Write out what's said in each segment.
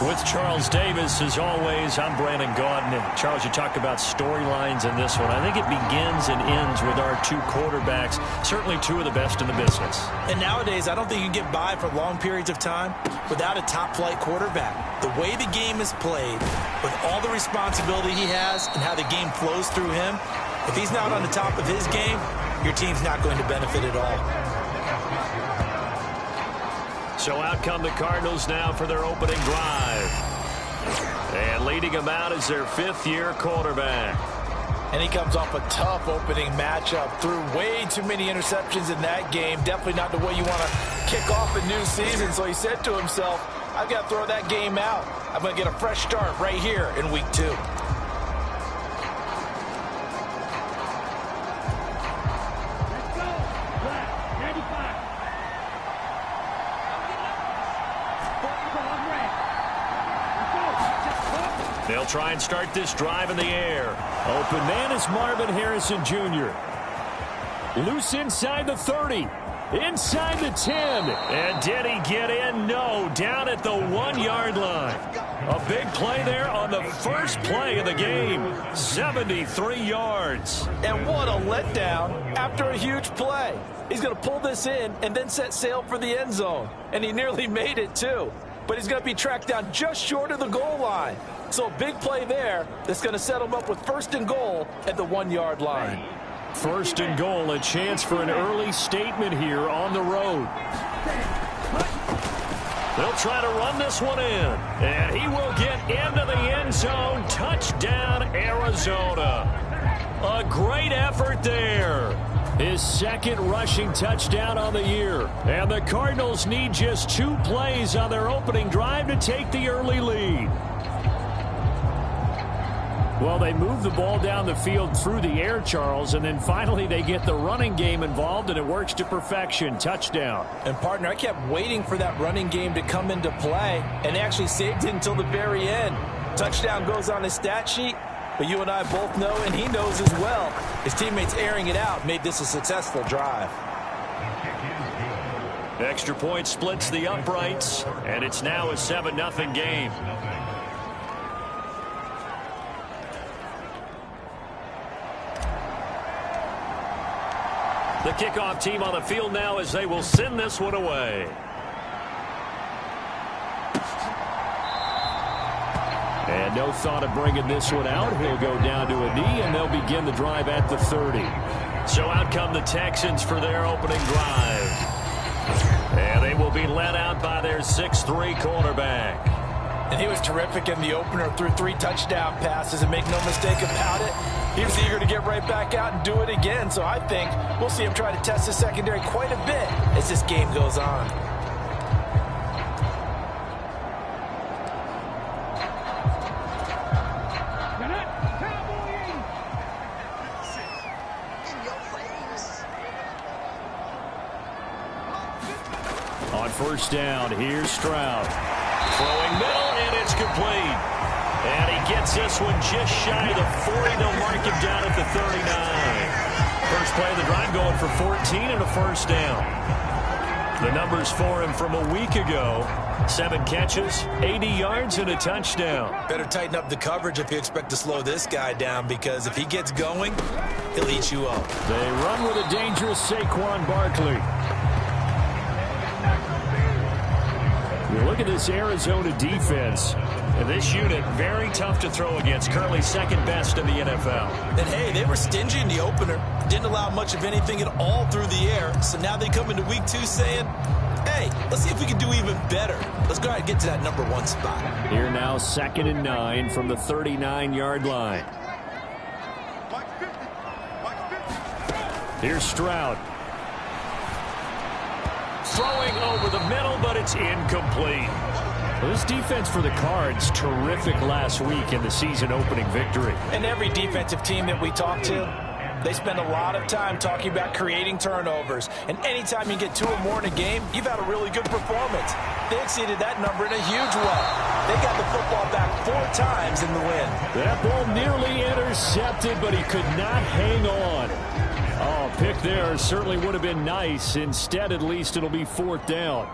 With Charles Davis, as always, I'm Brandon Gaudin. And Charles, you talked about storylines in this one. I think it begins and ends with our two quarterbacks, certainly two of the best in the business. And nowadays, I don't think you can get by for long periods of time without a top-flight quarterback. The way the game is played, with all the responsibility he has and how the game flows through him, if he's not on the top of his game, your team's not going to benefit at all. So out come the Cardinals now for their opening drive. And leading them out is their fifth-year quarterback. And he comes off a tough opening matchup. Threw way too many interceptions in that game. Definitely not the way you want to kick off a new season. So he said to himself, I've got to throw that game out. I'm going to get a fresh start right here in week 2. They'll try and start this drive in the air. Open man is Marvin Harrison Jr. Loose inside the 30. Inside the 10. And did he get in? No. Down at the 1-yard line. A big play there on the first play of the game. 73 yards. And what a letdown after a huge play. He's going to pull this in and then set sail for the end zone. And he nearly made it, too. But he's going to be tracked down just short of the goal line. So a big play there that's going to set him up with first and goal at the 1-yard line. First and goal, a chance for an early statement here on the road. They'll try to run this one in. And he will get into the end zone. Touchdown, Arizona. A great effort there. His second rushing touchdown on the year. And the Cardinals need just 2 plays on their opening drive to take the early lead. Well, they move the ball down the field through the air, Charles, and then finally they get the running game involved, and it works to perfection. Touchdown. And, partner, I kept waiting for that running game to come into play, and they actually saved it until the very end. Touchdown goes on his stat sheet, but you and I both know, and he knows as well, his teammates airing it out made this a successful drive. Extra point splits the uprights, and it's now a 7-0 game. The kickoff team on the field now as they will send this one away. And no thought of bringing this one out. He'll go down to a knee, and they'll begin the drive at the 30. So out come the Texans for their opening drive. And they will be led out by their 6'3" quarterback. And he was terrific in the opener, threw 3 touchdown passes, and make no mistake about it, he was eager to get right back out and do it again. So I think we'll see him try to test the secondary quite a bit as this game goes on. On first down, here's Stroud. Throwing middle, and it's complete. And he gets this one just shy of the 40. They'll mark him down at the 39. First play of the drive going for 14 and a first down. The numbers for him from a week ago. 7 catches, 80 yards, and a touchdown. Better tighten up the coverage if you expect to slow this guy down, because if he gets going, he'll eat you up. They run with a dangerous Saquon Barkley. You look at this Arizona defense. And this unit, very tough to throw against. Currently second best in the NFL. And, hey, they were stingy in the opener. Didn't allow much of anything at all through the air. So now they come into week 2 saying, hey, let's see if we can do even better. Let's go ahead and get to that number 1 spot. Here now, 2nd and 9 from the 39-yard line. Here's Stroud. Throwing over the middle, but it's incomplete. Well, this defense for the Cards, terrific last week in the season-opening victory. And every defensive team that we talk to, they spend a lot of time talking about creating turnovers. And anytime you get 2 or more in a game, you've had a really good performance. They exceeded that number in a huge way. They got the football back 4 times in the win. That ball nearly intercepted, but he could not hang on. Oh, pick there certainly would have been nice. Instead, at least, it'll be 4th down.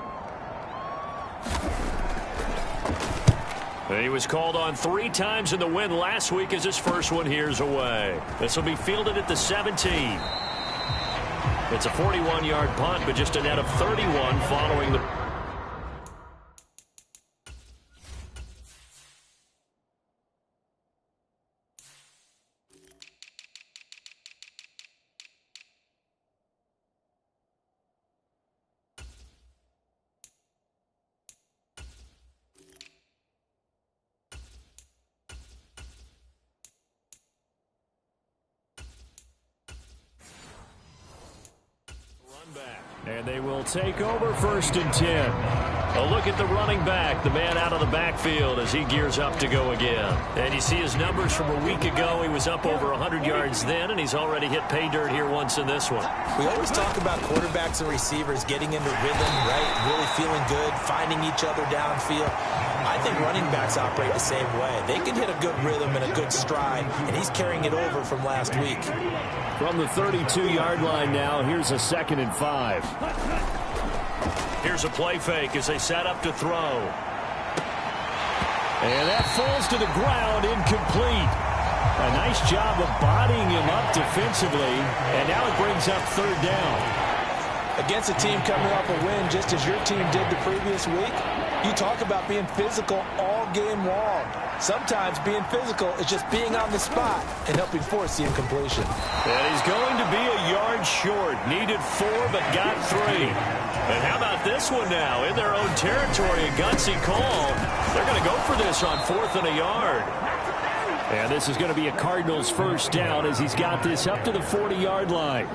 He was called on 3 times in the win last week as his first one here's away. This will be fielded at the 17. It's a 41-yard punt, but just a net of 31 following the... And they will take over 1st and 10. A look at the running back, the man out of the backfield as he gears up to go again. And you see his numbers from a week ago. He was up over 100 yards then, and he's already hit pay dirt here once in this one. We always talk about quarterbacks and receivers getting into rhythm, right? Really feeling good, finding each other downfield. I think running backs operate the same way. They can hit a good rhythm and a good stride, and he's carrying it over from last week. From the 32-yard line now, here's a 2nd and 5. Here's a play fake as they set up to throw. And that falls to the ground, incomplete. A nice job of bodying him up defensively, and now it brings up 3rd down. Against a team coming off a win just as your team did the previous week, you talk about being physical all game long. Sometimes being physical is just being on the spot and helping force the incompletion. And he's going to be a yard short. Needed 4, but got 3. And how about this one now? In their own territory, a gutsy call. They're going to go for this on 4th and a yard. And this is going to be a Cardinals 1st down as he's got this up to the 40-yard line.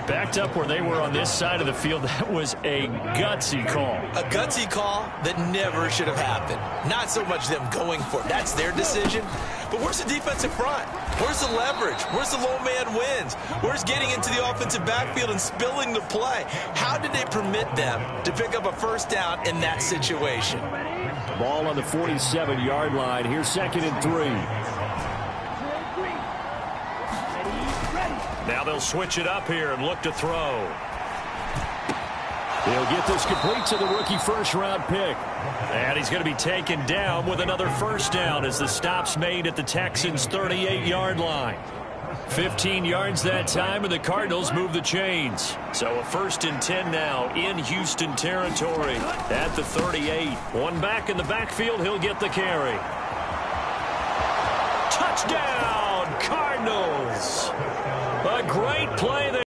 Backed up where they were on this side of the field. That was a gutsy call. A gutsy call that never should have happened. Not so much them going for it. That's their decision. But where's the defensive front? Where's the leverage? Where's the low man wins? Where's getting into the offensive backfield and spilling the play? How did they permit them to pick up a 1st down in that situation? Ball on the 47-yard line. Here's 2nd and 3. Now they'll switch it up here and look to throw. He'll get this complete to the rookie 1st-round pick. And he's going to be taken down with another 1st down as the stop's made at the Texans' 38-yard line. 15 yards that time, and the Cardinals move the chains. So a 1st and 10 now in Houston territory at the 38. One back in the backfield, he'll get the carry. Touchdown, Cardinals! A great play there.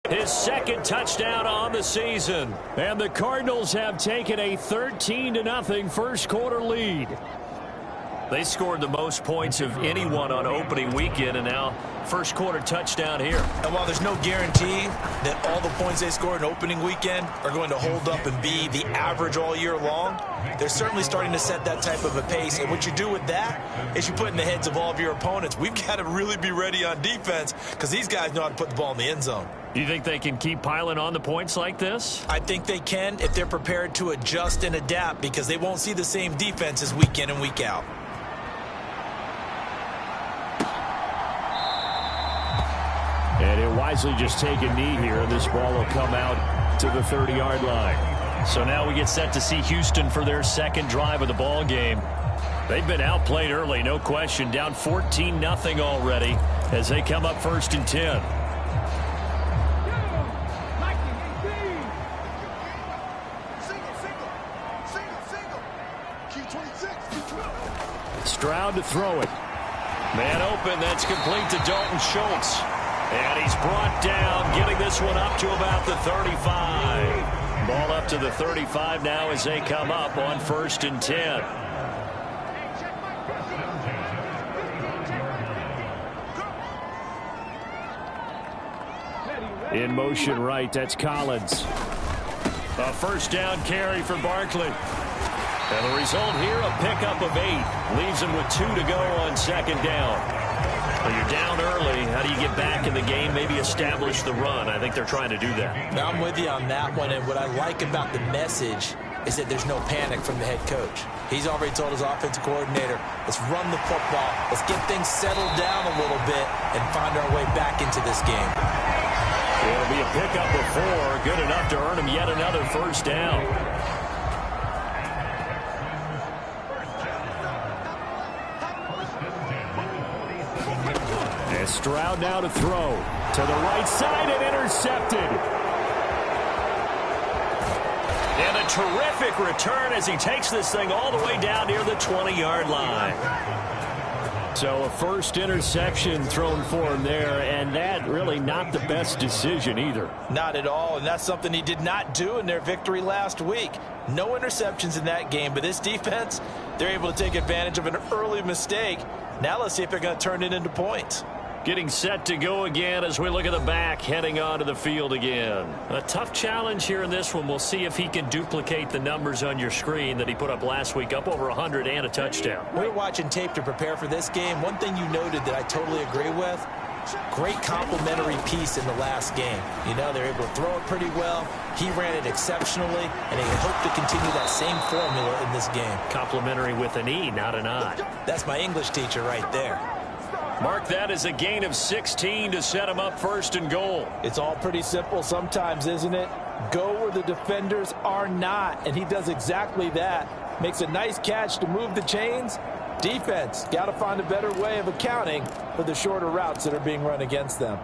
His 2nd touchdown on the season. And the Cardinals have taken a 13-0 1st quarter lead. They scored the most points of anyone on opening weekend, and now 1st quarter touchdown here. And while there's no guarantee that all the points they scored in opening weekend are going to hold up and be the average all year long, they're certainly starting to set that type of a pace. And what you do with that is you put in the heads of all of your opponents, we've got to really be ready on defense because these guys know how to put the ball in the end zone. Do you think they can keep piling on the points like this? I think they can if they're prepared to adjust and adapt because they won't see the same defenses week in and week out. And he'll wisely just take a knee here, and this ball will come out to the 30-yard line. So now we get set to see Houston for their 2nd drive of the ball game. They've been outplayed early, no question. Down 14-0 already as they come up 1st and 10. Stroud to throw it. Man open, that's complete to Dalton Schultz. And he's brought down, getting this one up to about the 35. Ball up to the 35 now as they come up on 1st and 10. In motion right, that's Collins. A 1st down carry for Barkley. And the result here, a pickup of 8. Leaves him with 2 to go on 2nd down. Well, you're down early. How do you get back in the game, maybe establish the run? I think they're trying to do that. Now, I'm with you on that one, and what I like about the message is that there's no panic from the head coach. He's already told his offensive coordinator, let's run the football, let's get things settled down a little bit and find our way back into this game. It'll be a pickup of 4, good enough to earn him yet another 1st down. Stroud now to throw. To the right side and intercepted. And a terrific return as he takes this thing all the way down near the 20-yard line. So a first interception thrown for him there, and that really not the best decision either. Not at all, and that's something he did not do in their victory last week. No interceptions in that game, but this defense, they're able to take advantage of an early mistake. Now let's see if they're going to turn it into points. Getting set to go again as we look at the back, heading onto the field again. A tough challenge here in this one. We'll see if he can duplicate the numbers on your screen that he put up last week, up over 100 and a touchdown. We're watching tape to prepare for this game. One thing you noted that I totally agree with, great complimentary piece in the last game. You know, they're able to throw it pretty well. He ran it exceptionally, and they hope to continue that same formula in this game. Complimentary with an E, not an I. That's my English teacher right there. Mark that as a gain of 16 to set him up first and goal. It's all pretty simple sometimes, isn't it? Go where the defenders are not, and he does exactly that. Makes a nice catch to move the chains. Defense, got to find a better way of accounting for the shorter routes that are being run against them.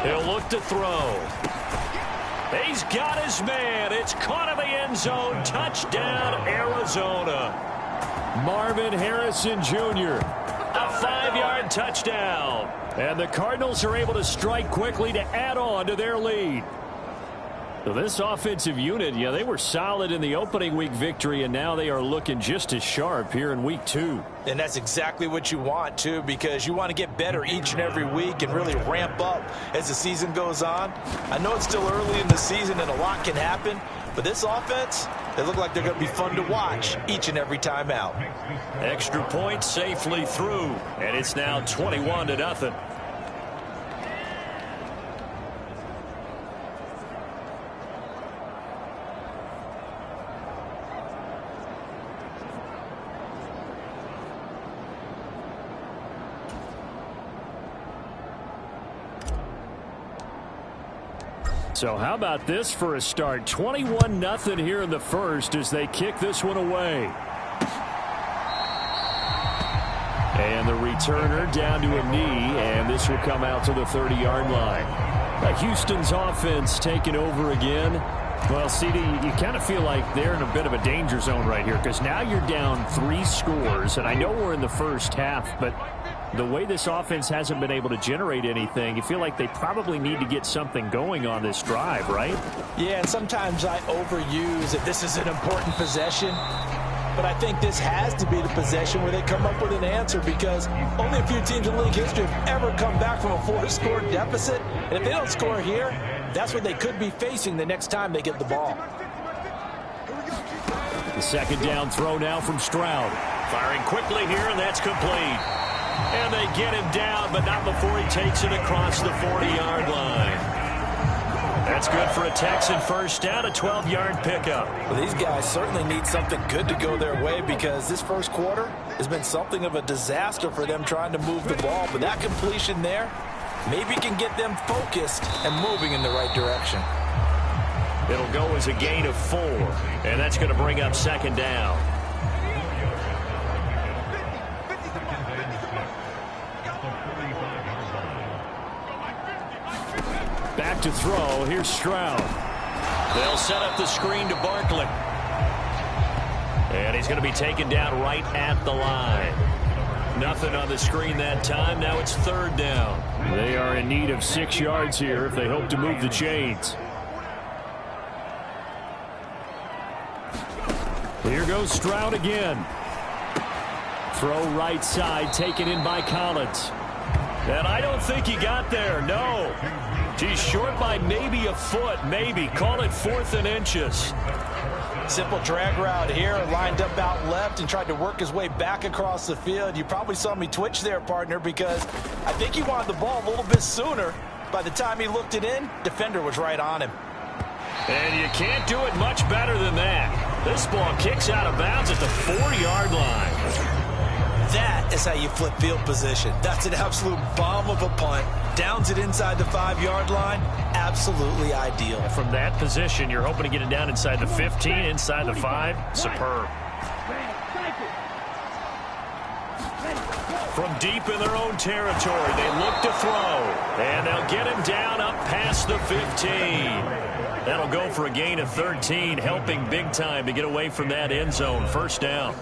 He'll look to throw. He's got his man. It's caught in the end zone. Touchdown, Arizona. Marvin Harrison Jr. A 5-yard touchdown. And the Cardinals are able to strike quickly to add on to their lead. So this offensive unit, yeah, they were solid in the opening week victory, and now they are looking just as sharp here in week 2. And that's exactly what you want, too, because you want to get better each and every week and really ramp up as the season goes on. I know it's still early in the season and a lot can happen, but this offense, they look like they're going to be fun to watch each and every time out. Extra point safely through, and it's now 21-0. So how about this for a start? 21-0 here in the first as they kick this one away. And the returner down to a knee, and this will come out to the 30-yard line. Houston's offense taking over again. Well, CD, you kind of feel like they're in a bit of a danger zone right here because now you're down 3 scores, and I know we're in the first half, but the way this offense hasn't been able to generate anything, you feel like they probably need to get something going on this drive, right? Yeah, and sometimes I overuse that this is an important possession, but I think this has to be the possession where they come up with an answer because only a few teams in league history have ever come back from a 4-score deficit, and if they don't score here, that's what they could be facing the next time they get the ball. The second down throw now from Stroud. Firing quickly here, and that's complete. And they get him down, but not before he takes it across the 40-yard line. That's good for a Texan first down, a 12-yard pickup. Well, these guys certainly need something good to go their way because this first quarter has been something of a disaster for them trying to move the ball. But that completion there maybe can get them focused and moving in the right direction. It'll go as a gain of 4, and that's going to bring up second down. Back to throw. Here's Stroud. They'll set up the screen to Barkley. And he's going to be taken down right at the line. Nothing on the screen that time. Now it's third down. They are in need of 6 yards here if they hope to move the chains. Here goes Stroud again. Throw right side, taken in by Collins. And I don't think he got there, no. He's short by maybe a foot, maybe. Call it 4th and inches. Simple drag route here, lined up out left and tried to work his way back across the field. You probably saw me twitch there, partner, because I think he wanted the ball a little bit sooner. By the time he looked it in, defender was right on him. And you can't do it much better than that. This ball kicks out of bounds at the 4-yard line. That is how you flip field position. That's an absolute bomb of a punt. Downs it inside the 5-yard line. Absolutely ideal. From that position, you're hoping to get it down inside the 15, inside the 5. Superb. From deep in their own territory, they look to throw. And they'll get him down up past the 15. That'll go for a gain of 13, helping big time to get away from that end zone. First down.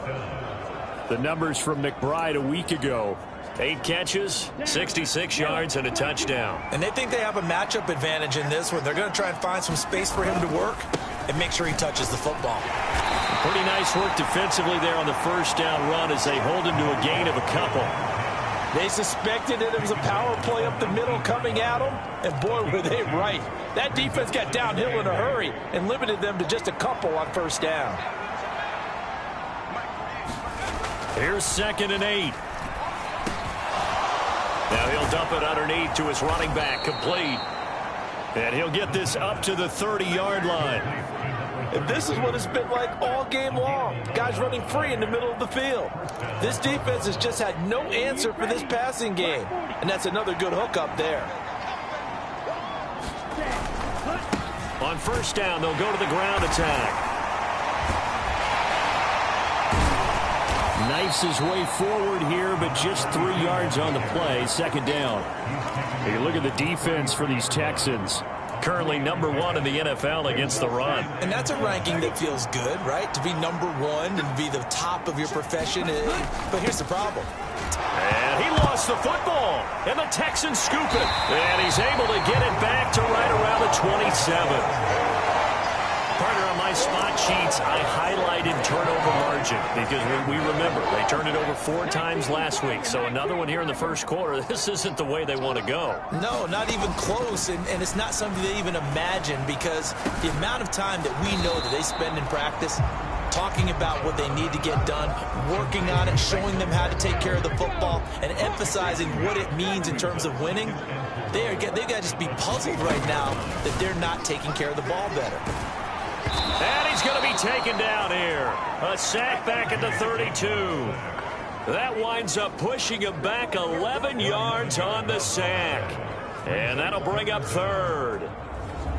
The numbers from McBride a week ago. 8 catches, 66 yards, and a touchdown. And they think they have a matchup advantage in this one. They're going to try and find some space for him to work and make sure he touches the football. Pretty nice work defensively there on the first down run as they hold him to a gain of a couple. They suspected that it was a power play up the middle coming at them, and boy, were they right. That defense got downhill in a hurry and limited them to just a couple on first down. Here's 2nd and 8. Now he'll dump it underneath to his running back, complete. And he'll get this up to the 30-yard line. And this is what it's been like all game long. Guys running free in the middle of the field. This defense has just had no answer for this passing game. And that's another good hookup there. On first down, they'll go to the ground attack. Knifes his way forward here, but just 3 yards on the play. 2nd down. You look at the defense for these Texans. Currently number 1 in the NFL against the run. And that's a ranking that feels good, right? To be number 1 and be the top of your profession. But here's the problem. And he lost the football. And the Texans scoop it. And he's able to get it back to right around the 27. Partner, on my spot sheets, I highlighted turnover margin because we remember they turned it over 4 times last week. So another one here in the first quarter. This isn't the way they want to go. No, not even close. And it's not something they even imagine because the amount of time that we know that they spend in practice talking about what they need to get done, working on it, showing them how to take care of the football, and emphasizing what it means in terms of winning, they've got to just be puzzled right now that they're not taking care of the ball better. And he's going to be taken down here. A sack back at the 32. That winds up pushing him back 11 yards on the sack. And that'll bring up 3rd.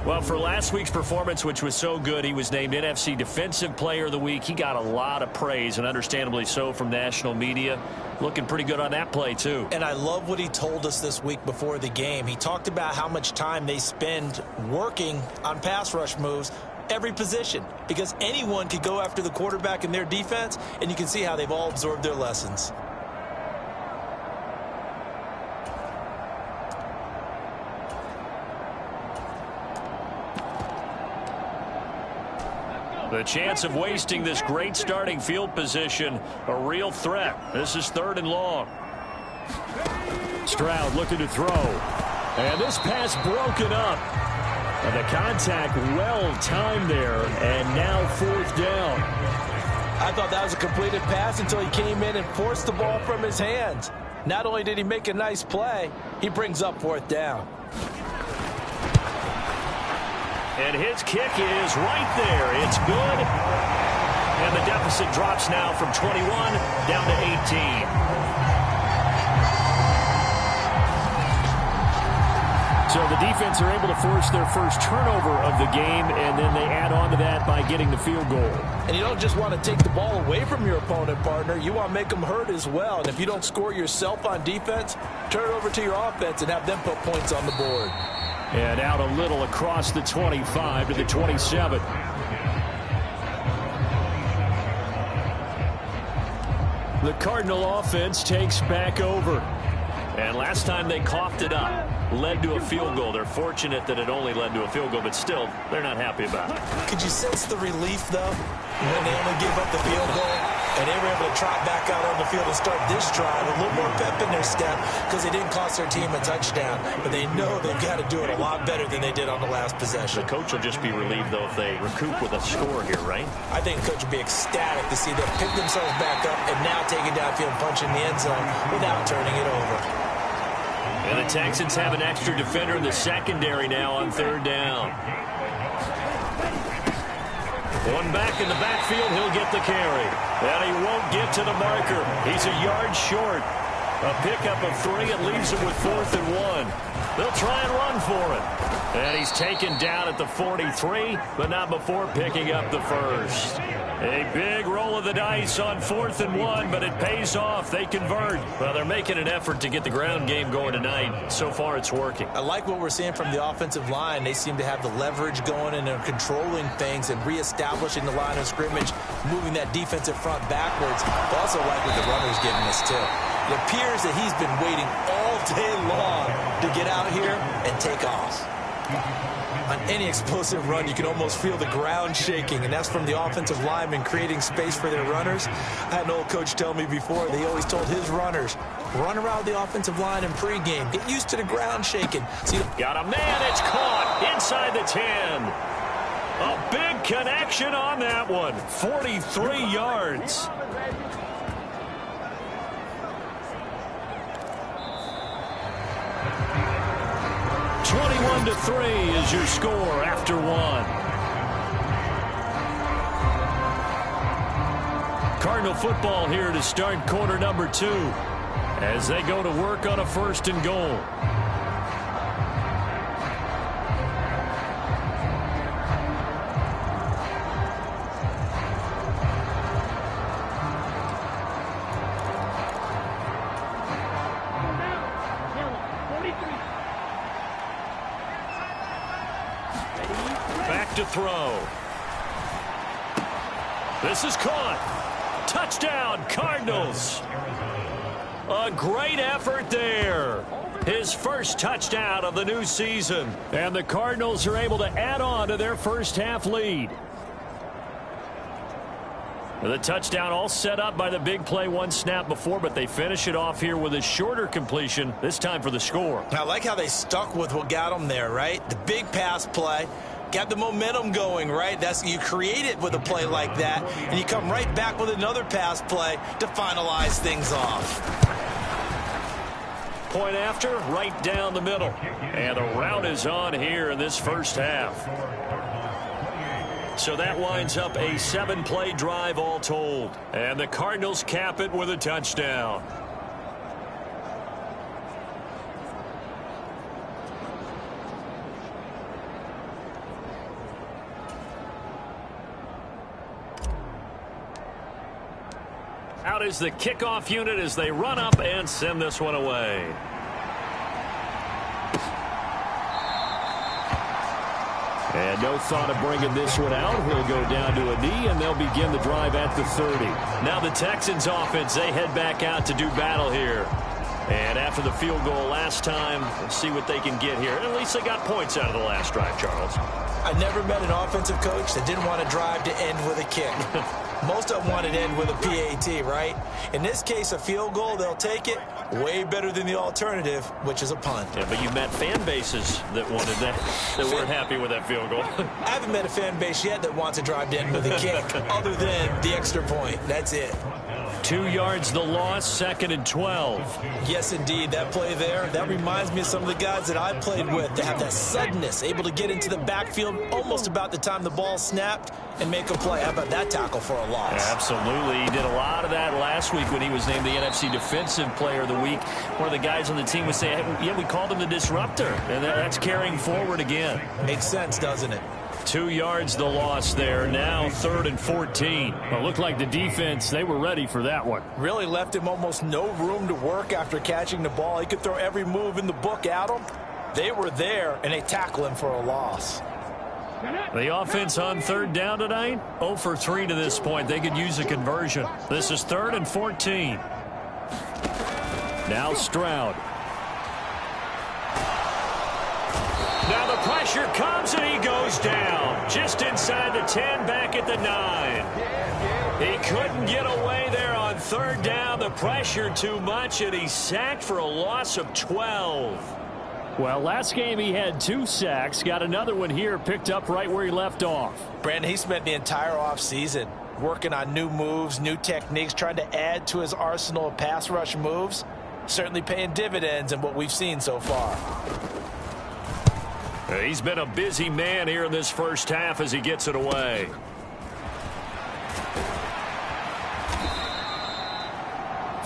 Well, for last week's performance, which was so good, he was named NFC Defensive Player of the Week. He got a lot of praise, and understandably so, from national media. Looking pretty good on that play, too. And I love what he told us this week before the game. He talked about how much time they spend working on pass rush moves, every position, because anyone could go after the quarterback in their defense, and you can see how they've all absorbed their lessons. The chance of wasting this great starting field position, a real threat. This is 3rd and long. Stroud looking to throw. And this pass broken up. And the contact well-timed there, and now 4th down. I thought that was a completed pass until he came in and forced the ball from his hands. Not only did he make a nice play, he brings up 4th down. And his kick is right there. It's good. And the deficit drops now from 21 down to 18. So the defense are able to force their first turnover of the game, and then they add on to that by getting the field goal. And you don't just want to take the ball away from your opponent, partner. You want to make them hurt as well. And if you don't score yourself on defense, turn it over to your offense and have them put points on the board. And out a little across the 25 to the 27. The Cardinal offense takes back over. And last time they coughed it up, led to a field goal. They're fortunate that it only led to a field goal, but still, they're not happy about it. Could you sense the relief, though, when they only gave up the field goal? And they were able to trot back out on the field and start this drive with a little more pep in their step because they didn't cost their team a touchdown. But they know they've got to do it a lot better than they did on the last possession. The coach will just be relieved, though, if they recoup with a score here, right? I think the coach will be ecstatic to see them pick themselves back up and now take it downfield and punch in the end zone without turning it over. And the Texans have an extra defender in the secondary now on 3rd down. One back in the backfield, he'll get the carry. And he won't get to the marker. He's a yard short. A pickup of 3. It leaves him with 4th and 1. They'll try and run for it. And he's taken down at the 43, but not before picking up the first. A big roll of the dice on 4th and 1, but it pays off. They convert. Well, they're making an effort to get the ground game going tonight. So far, it's working. I like what we're seeing from the offensive line. They seem to have the leverage going, and they're controlling things and reestablishing the line of scrimmage, moving that defensive front backwards. I also like what the runner's giving us, too. It appears that he's been waiting all day long to get out here and take off. On any explosive run, you can almost feel the ground shaking, and that's from the offensive linemen creating space for their runners. I had an old coach tell me before, they always told his runners, run around the offensive line in pregame. Get used to the ground shaking. See, got a man, it's caught inside the 10. A big connection on that one. 43 yards. To 3 is your score after 1. Cardinal football here to start quarter number 2 as they go to work on a 1st and goal. To throw. This is caught. Touchdown, Cardinals. A great effort there. His first touchdown of the new season. And the Cardinals are able to add on to their first half lead. The touchdown all set up by the big play one snap before, but they finish it off here with a shorter completion, this time for the score. I like how they stuck with what got them there, right? The big pass play. Got the momentum going, right? You create it with a play like that, and you come right back with another pass play to finalize things off. Point after, right down the middle. And the route is on here in this first half. So that winds up a 7-play drive all told. And the Cardinals cap it with a touchdown. Out is the kickoff unit as they run up and send this one away. And no thought of bringing this one out. He'll go down to a knee, and they'll begin the drive at the 30. Now the Texans offense, they head back out to do battle here. And after the field goal last time, we'll see what they can get here. At least they got points out of the last drive, Charles. I never met an offensive coach that didn't want to drive to end with a kick. Most of them want to end with a PAT, right? In this case, a field goal, they'll take it. Way better than the alternative, which is a punt. Yeah, but you met fan bases that wanted that, that weren't happy with that field goal. I haven't met a fan base yet that wants to drive to end with a kick, other than the extra point. That's it. 2 yards the loss, 2nd and 12. Yes, indeed. That play there, that reminds me of some of the guys that I played with. They have that suddenness, able to get into the backfield almost about the time the ball snapped and make a play. How about that tackle for a loss? Yeah, absolutely. He did a lot of that last week when he was named the NFC Defensive Player of the Week. One of the guys on the team would say, hey, yeah, we called him the disruptor. And that's carrying forward again. Makes sense, doesn't it? 2 yards the loss there. Now 3rd and 14. Well, it looked like the defense, they were ready for that one. Really left him almost no room to work after catching the ball. He could throw every move in the book at him. They were there, and they tackle him for a loss. The offense on 3rd down tonight, 0 for 3 to this point. They could use a conversion. This is 3rd and 14. Now Stroud. Now the pressure comes, and he goes down. Just inside the 10, back at the 9. He couldn't get away there on 3rd down. The pressure too much, and he's sacked for a loss of 12. Well, last game he had 2 sacks. Got another one here, picked up right where he left off. Brandon, he spent the entire offseason working on new moves, new techniques, trying to add to his arsenal of pass rush moves. Certainly paying dividends in what we've seen so far. He's been a busy man here in this first half as he gets it away.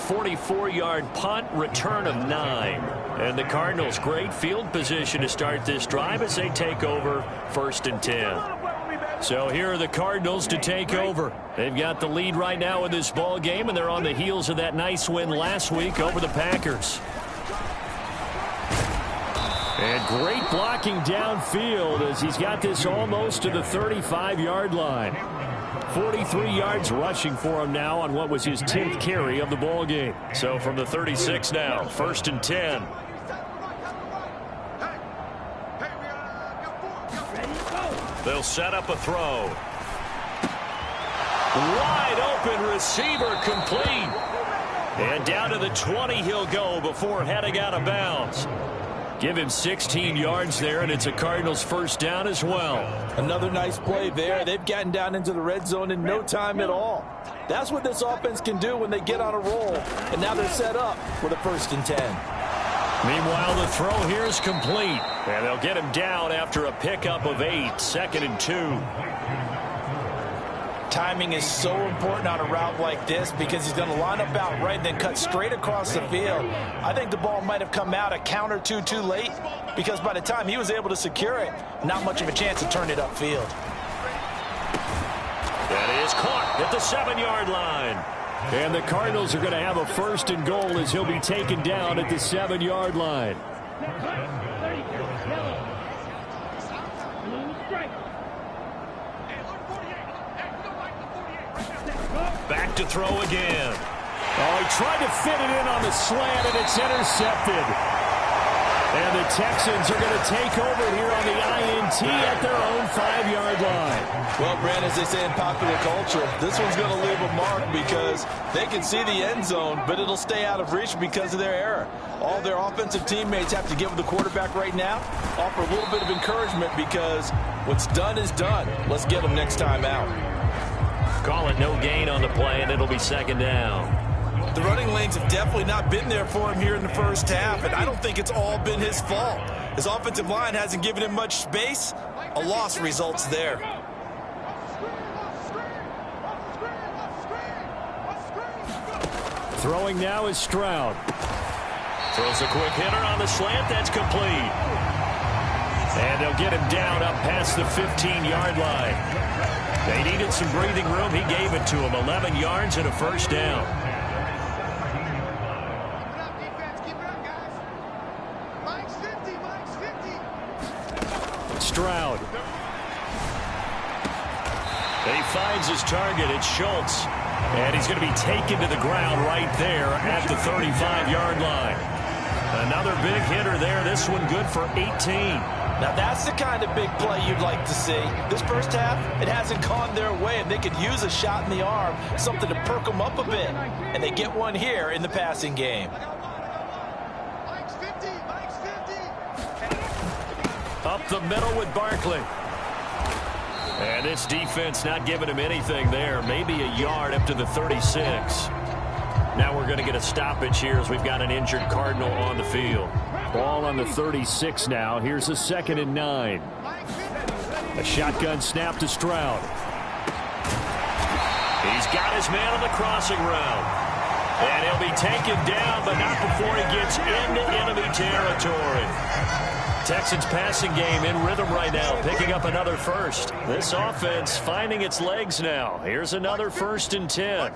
44-yard punt, return of 9. And the Cardinals, great field position to start this drive as they take over 1st and 10. So here are the Cardinals to take over. They've got the lead right now in this ball game, and they're on the heels of that nice win last week over the Packers. And great blocking downfield as he's got this almost to the 35-yard line. 43 yards rushing for him now on what was his 10th carry of the ball game. So from the 36 now, 1st and 10. They'll set up a throw. Wide open receiver complete. And down to the 20 he'll go before heading out of bounds. Give him 16 yards there, and it's a Cardinals first down as well. Another nice play there. They've gotten down into the red zone in no time at all. That's what this offense can do when they get on a roll. And now they're set up for the 1st and 10. Meanwhile, the throw here is complete. And they'll get him down after a pickup of 8, 2nd and 2. Timing is so important on a route like this because he's going to line up out right and then cut straight across the field. I think the ball might have come out a count or two too late because by the time he was able to secure it, not much of a chance to turn it upfield. That is caught at the 7-yard line. And the Cardinals are going to have a 1st and goal as he'll be taken down at the 7-yard line. Back to throw again. Oh, he tried to fit it in on the slant, and it's intercepted. And the Texans are going to take over here on the INT at their own 5-yard line. Well, Brand, as they say in popular culture, this one's going to leave a mark because they can see the end zone, but it'll stay out of reach because of their error. All their offensive teammates have to give the quarterback right now, offer a little bit of encouragement because what's done is done. Let's get them next time out. Call it no gain on the play, and it'll be 2nd down. The running lanes have definitely not been there for him here in the first half, and I don't think it's all been his fault. His offensive line hasn't given him much space. A loss results there. Throwing now is Stroud. Throws a quick hitter on the slant. That's complete. And they'll get him down up past the 15-yard line. They needed some breathing room. He gave it to him. 11 yards and a 1st down. Stroud. He finds his target. It's Schultz. And he's going to be taken to the ground right there at the 35-yard line. Another big hitter there. This one good for 18. Now, that's the kind of big play you'd like to see. This first half, it hasn't gone their way, and they could use a shot in the arm, something to perk them up a bit. And they get one here in the passing game. Up the middle with Barkley. And this defense not giving him anything there. Maybe a yard up to the 36. Now we're going to get a stoppage here as we've got an injured Cardinal on the field. Ball on the 36 now. Here's a 2nd and 9. A shotgun snap to Stroud. He's got his man on the crossing route. And he'll be taken down, but not before he gets into enemy territory. Texans passing game in rhythm right now, picking up another 1st. This offense finding its legs now. Here's another 1st and 10.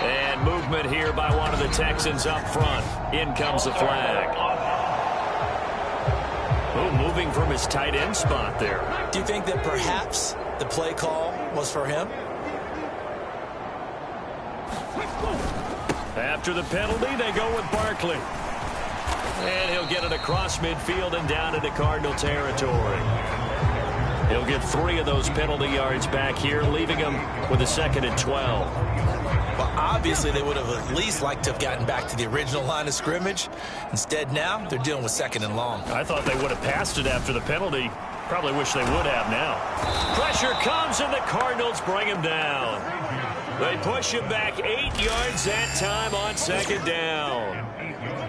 And movement here by one of the Texans up front. In comes the flag. Oh, moving from his tight end spot there. Do you think that perhaps the play call was for him? After the penalty, they go with Barkley. And he'll get it across midfield and down into Cardinal territory. He'll get 3 of those penalty yards back here, leaving him with a 2nd and 12. Well, obviously, they would have at least liked to have gotten back to the original line of scrimmage. Instead, now they're dealing with 2nd and long. I thought they would have passed it after the penalty. Probably wish they would have now. Pressure comes, and the Cardinals bring him down. They push him back 8 yards that time on 2nd down.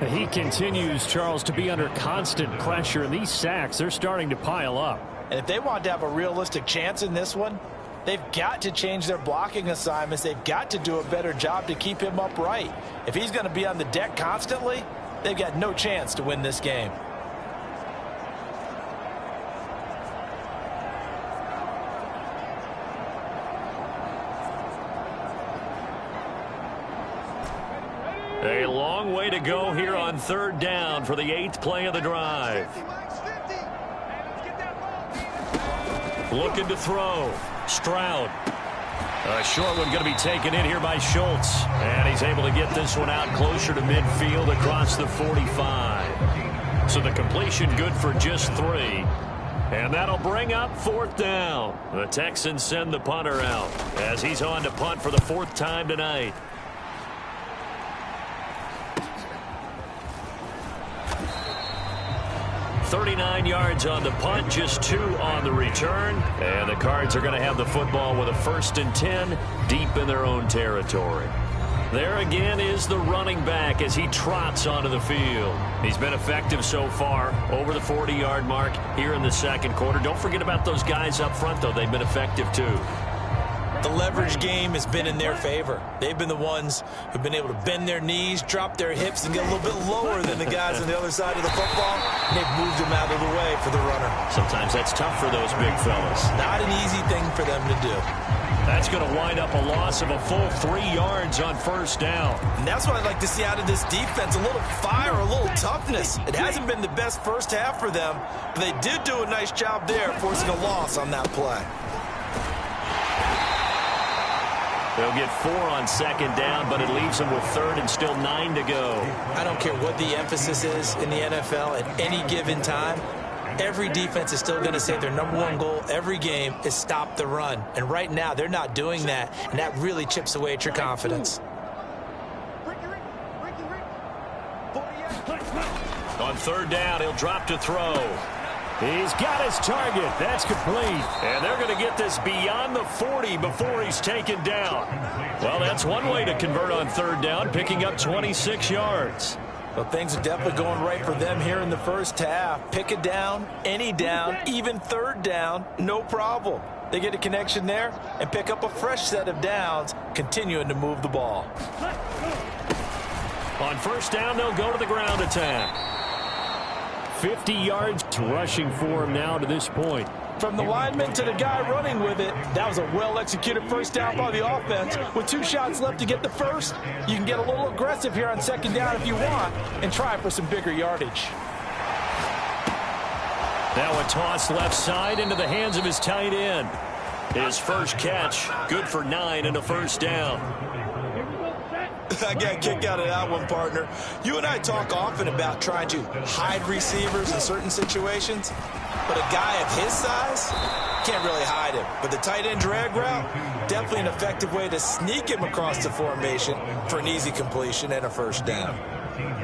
He continues, Charles, to be under constant pressure, and these sacks, they're starting to pile up. And if they want to have a realistic chance in this one, They've got to change their blocking assignments. They've got to do a better job to keep him upright. If he's going to be on the deck constantly, they've got no chance to win this game. A long way to go here on third down for the 8th play of the drive. Looking to throw. Stroud. A short one going to be taken in here by Schultz. And he's able to get this one out closer to midfield across the 45. So the completion good for just 3. And that'll bring up 4th down. The Texans send the punter out as he's on to punt for the 4th time tonight. .39 yards on the punt, just 2 on the return. And the Cards are going to have the football with a 1st and 10 deep in their own territory. There again is the running back as he trots onto the field. He's been effective so far, over the 40-yard mark here in the 2nd quarter. Don't forget about those guys up front, though. They've been effective, too. The leverage game has been in their favor. They've been the ones who've been able to bend their knees, drop their hips, and get a little bit lower than the guys on the other side of the football. And they've moved them out of the way for the runner. Sometimes that's tough for those big fellas. Not an easy thing for them to do. That's going to wind up a loss of a full 3 yards on 1st down. And that's what I'd like to see out of this defense, a little fire, a little toughness. It hasn't been the best first half for them, but they did do a nice job there forcing a loss on that play. They'll get 4 on 2nd down, but it leaves them with 3rd and still 9 to go. I don't care what the emphasis is in the NFL at any given time. Every defense is still going to say their #1 goal every game is stop the run. And right now, they're not doing that, and that really chips away at your confidence. On 3rd down, he'll drop to throw. He's got his target. That's complete. And they're going to get this beyond the 40 before he's taken down. Well, that's one way to convert on 3rd down, picking up 26 yards. Well, things are definitely going right for them here in the first half. Pick a down, any down, even 3rd down, no problem. They get a connection there and pick up a fresh set of downs, continuing to move the ball. On 1st down, they'll go to the ground attack. 50 yards rushing for him now to this point. From the lineman to the guy running with it, that was a well-executed 1st down by the offense. With 2 shots left to get the 1st, you can get a little aggressive here on 2nd down if you want and try for some bigger yardage. Now a toss left side into the hands of his tight end. His first catch, good for 9 and a 1st down. I got a kick out of that one, partner. You and I talk often about trying to hide receivers in certain situations, but a guy of his size can't really hide him. But the tight end drag route, definitely an effective way to sneak him across the formation for an easy completion and a 1st down.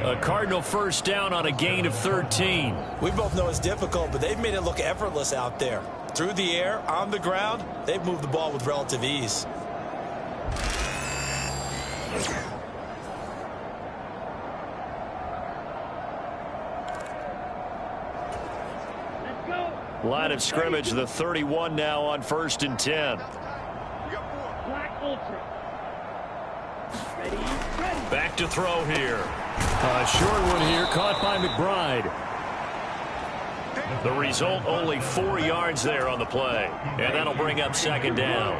A Cardinal 1st down on a gain of 13. We both know it's difficult, but they've made it look effortless out there. Through the air, on the ground, they've moved the ball with relative ease. Line of scrimmage, the 31 now on 1st and 10. Back to throw here. A short one here, caught by McBride. The result, only 4 yards there on the play. And that'll bring up 2nd down.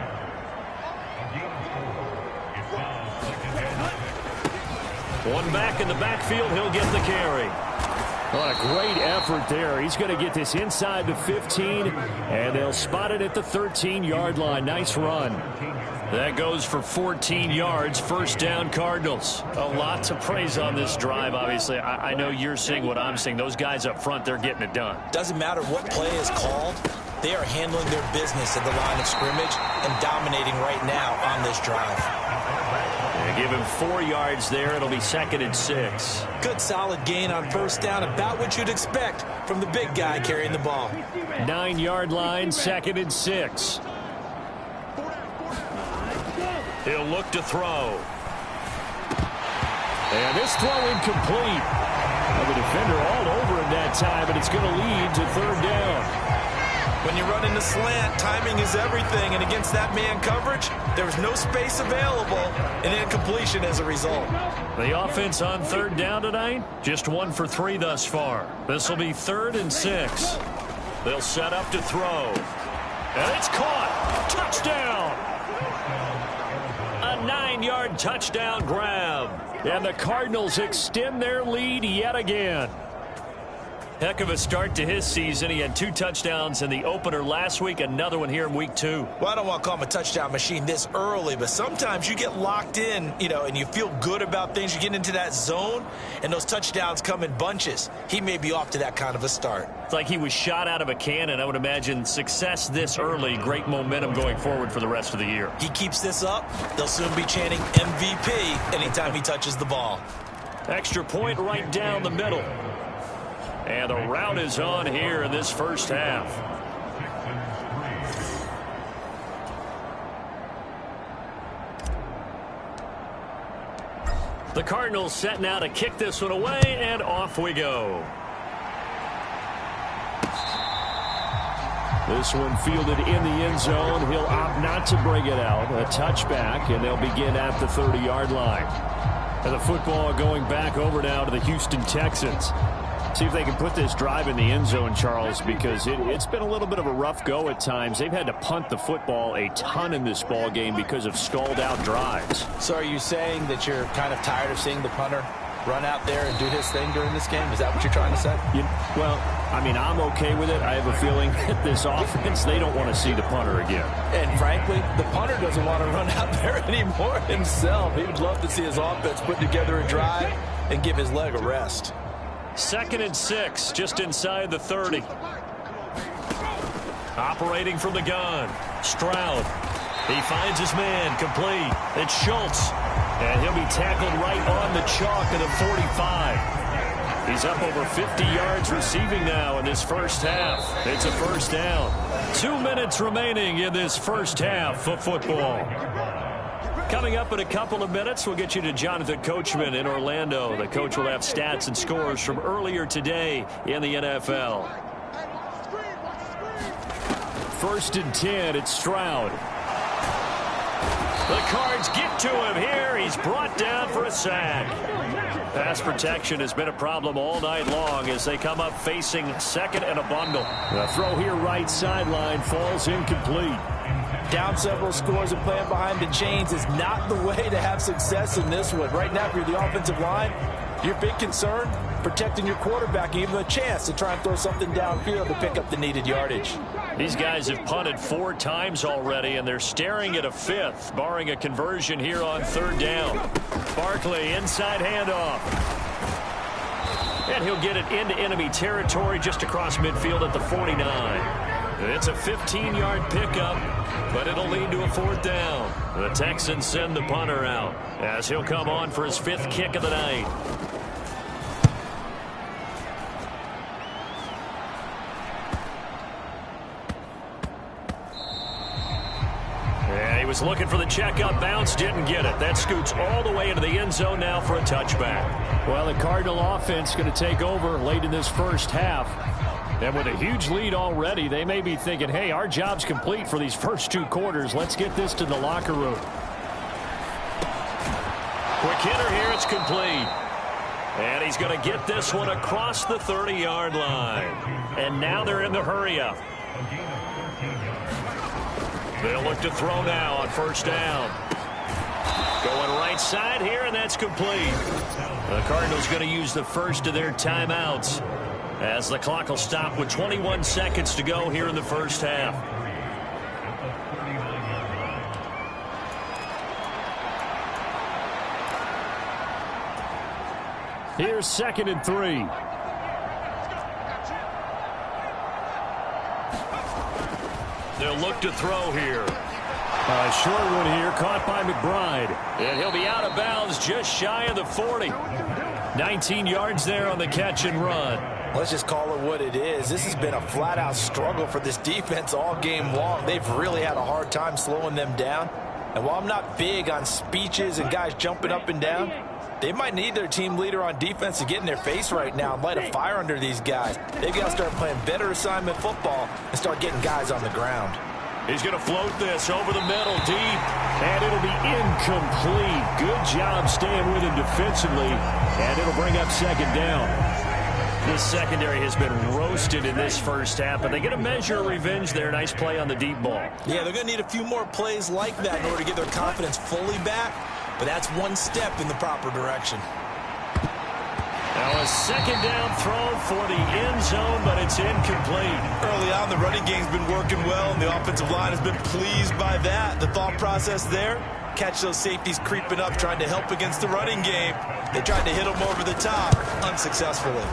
One back in the backfield, he'll get the carry. What a great effort there. He's going to get this inside the 15, and they'll spot it at the 13-yard line. Nice run. That goes for 14 yards. 1st down, Cardinals. A lot to praise on this drive, obviously. I know you're seeing what I'm seeing. Those guys up front, they're getting it done. Doesn't matter what play is called. They are handling their business at the line of scrimmage and dominating right now on this drive. They give him 4 yards there. It'll be 2nd and 6. Good solid gain on 1st down, about what you'd expect from the big guy carrying the ball. 9-yard line, 2nd and 6. He'll look to throw. And this throw incomplete. The defender all over him that time, and it's going to lead to 3rd down. When you run in the slant, timing is everything, and against that man coverage, there was no space available, and incompletion as a result. The offense on third down tonight, just 1 for 3 thus far. This will be 3rd and 6. They'll set up to throw. And it's caught. Touchdown. A 9-yard touchdown grab. And the Cardinals extend their lead yet again. Heck of a start to his season. He had 2 touchdowns in the opener last week, another one here in week 2. Well, I don't want to call him a touchdown machine this early, but sometimes you get locked in, and you feel good about things. You get into that zone, and those touchdowns come in bunches. He may be off to that kind of a start. It's like he was shot out of a cannon. I would imagine success this early, great momentum going forward for the rest of the year. He keeps this up, they'll soon be chanting MVP anytime he touches the ball. Extra point right down the middle. And the route is on here in this first half. The Cardinals set now to kick this one away, and off we go. This one fielded in the end zone. He'll opt not to bring it out. A touchback, and they'll begin at the 30-yard line. And the football going back over now to the Houston Texans. See if they can put this drive in the end zone, Charles, because it's been a little bit of a rough go at times. They've had to punt the football a ton in this ball game because of stalled-out drives. So are you saying that you're kind of tired of seeing the punter run out there and do his thing during this game? Is that what you're trying to say? Well, I mean, I'm okay with it. I have a feeling that this offense, they don't want to see the punter again. And frankly, the punter doesn't want to run out there anymore himself. He would love to see his offense put together a drive and give his leg a rest. 2nd and 6, just inside the 30. Operating from the gun, Stroud. He finds his man, complete. It's Schultz. And he'll be tackled right on the chalk at the 45. He's up over 50 yards receiving now in this first half. It's a first down. 2 minutes remaining in this first half of football. Coming up in a couple of minutes, we'll get you to Jonathan Coachman in Orlando. The coach will have stats and scores from earlier today in the NFL. 1st and 10, it's Stroud. The Cards get to him here. He's brought down for a sack. Pass protection has been a problem all night long as they come up facing 2nd and a bundle. The throw here right sideline falls incomplete. Down several scores and playing behind the chains is not the way to have success in this one. Right now, if you're the offensive line, your big concern, protecting your quarterback, and give him a chance to try and throw something downfield to pick up the needed yardage. These guys have punted 4 times already, and they're staring at a 5th, barring a conversion here on 3rd down. Barkley, inside handoff. And he'll get it into enemy territory just across midfield at the 49. It's a 15-yard pickup, but it'll lead to a 4th down. The Texans send the punter out as he'll come on for his 5th kick of the night. Yeah, he was looking for the checkup bounce, didn't get it. That scoots all the way into the end zone now for a touchback. Well, the Cardinal offense going to take over late in this first half. And with a huge lead already, they may be thinking, hey, our job's complete for these first 2 quarters. Let's get this to the locker room. Quick hitter here, it's complete. And he's going to get this one across the 30-yard line. And now they're in the hurry-up. They'll look to throw now on 1st down. Going right side here, and that's complete. The Cardinals going to use the first of their timeouts as the clock will stop with 21 seconds to go here in the first half. Here's 2nd and 3. They'll look to throw here. A short one here, caught by McBride. And he'll be out of bounds just shy of the 40. 19 yards there on the catch and run. Let's just call it what it is. This has been a flat-out struggle for this defense all game long. They've really had a hard time slowing them down. And while I'm not big on speeches and guys jumping up and down, they might need their team leader on defense to get in their face right now and light a fire under these guys. They've got to start playing better assignment football and start getting guys on the ground. He's going to float this over the middle, deep. And it'll be incomplete. Good job staying with him defensively. And it'll bring up second down. This secondary has been roasted in this first half, but they get a measure of revenge there. Nice play on the deep ball. Yeah, they're going to need a few more plays like that in order to get their confidence fully back. But that's one step in the proper direction. Now a second down throw for the end zone, but it's incomplete. Early on, the running game's been working well, and the offensive line has been pleased by that. The thought process there, catch those safeties creeping up, trying to help against the running game. They tried to hit them over the top, unsuccessfully.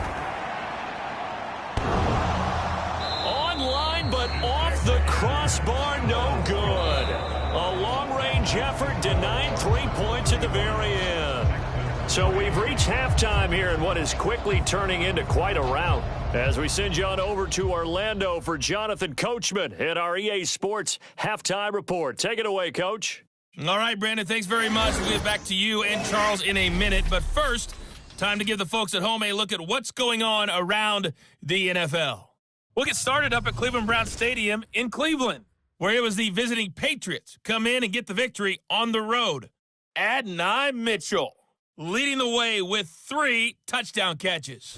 Online, but off the crossbar, no good. A long-range effort denied 3 points at the very end. So we've reached halftime here in what is quickly turning into quite a rout. As we send you on over to Orlando for Jonathan Coachman at our EA Sports Halftime Report. Take it away, Coach. All right, Brandon, thanks very much. We'll get back to you and Charles in a minute. But first, time to give the folks at home a look at what's going on around the NFL. We'll get started up at Cleveland Browns Stadium in Cleveland, where it was the visiting Patriots come in and get the victory on the road. Adonai Mitchell leading the way with 3 touchdown catches.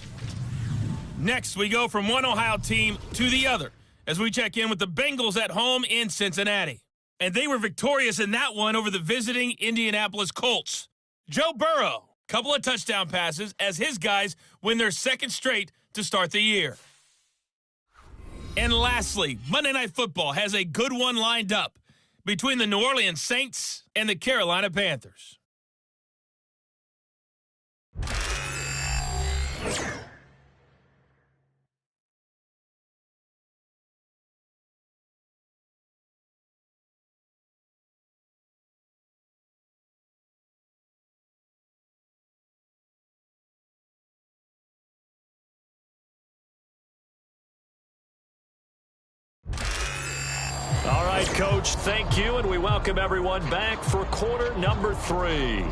Next, we go from one Ohio team to the other as we check in with the Bengals at home in Cincinnati. And they were victorious in that one over the visiting Indianapolis Colts. Joe Burrow, couple of touchdown passes as his guys win their second straight to start the year. And lastly, Monday Night Football has a good one lined up between the New Orleans Saints and the Carolina Panthers. All right, Coach, thank you, and we welcome everyone back for quarter number 3.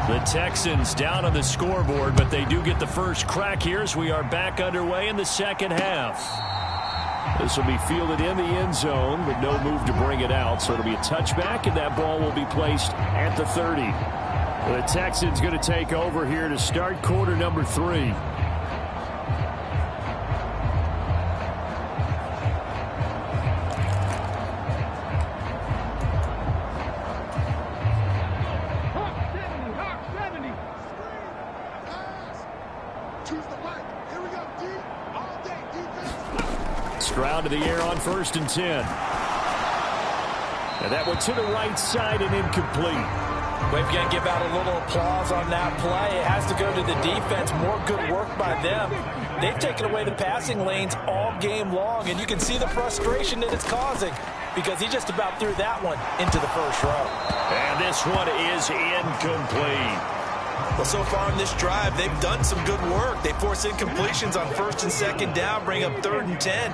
The Texans down on the scoreboard, but they do get the first crack here as we are back underway in the second half. This will be fielded in the end zone with no move to bring it out, so it'll be a touchback, and that ball will be placed at the 30. The Texans going to take over here to start quarter number 3. Stroud to the air on 1st and 10. And that one to the right side and incomplete. We've got to give out a little applause on that play. It has to go to the defense. More good work by them. They've taken away the passing lanes all game long, and you can see the frustration that it's causing because he just about threw that one into the first row. And this one is incomplete. Well, so far in this drive, they've done some good work. They force incompletions on 1st and 2nd down, bring up 3rd and 10.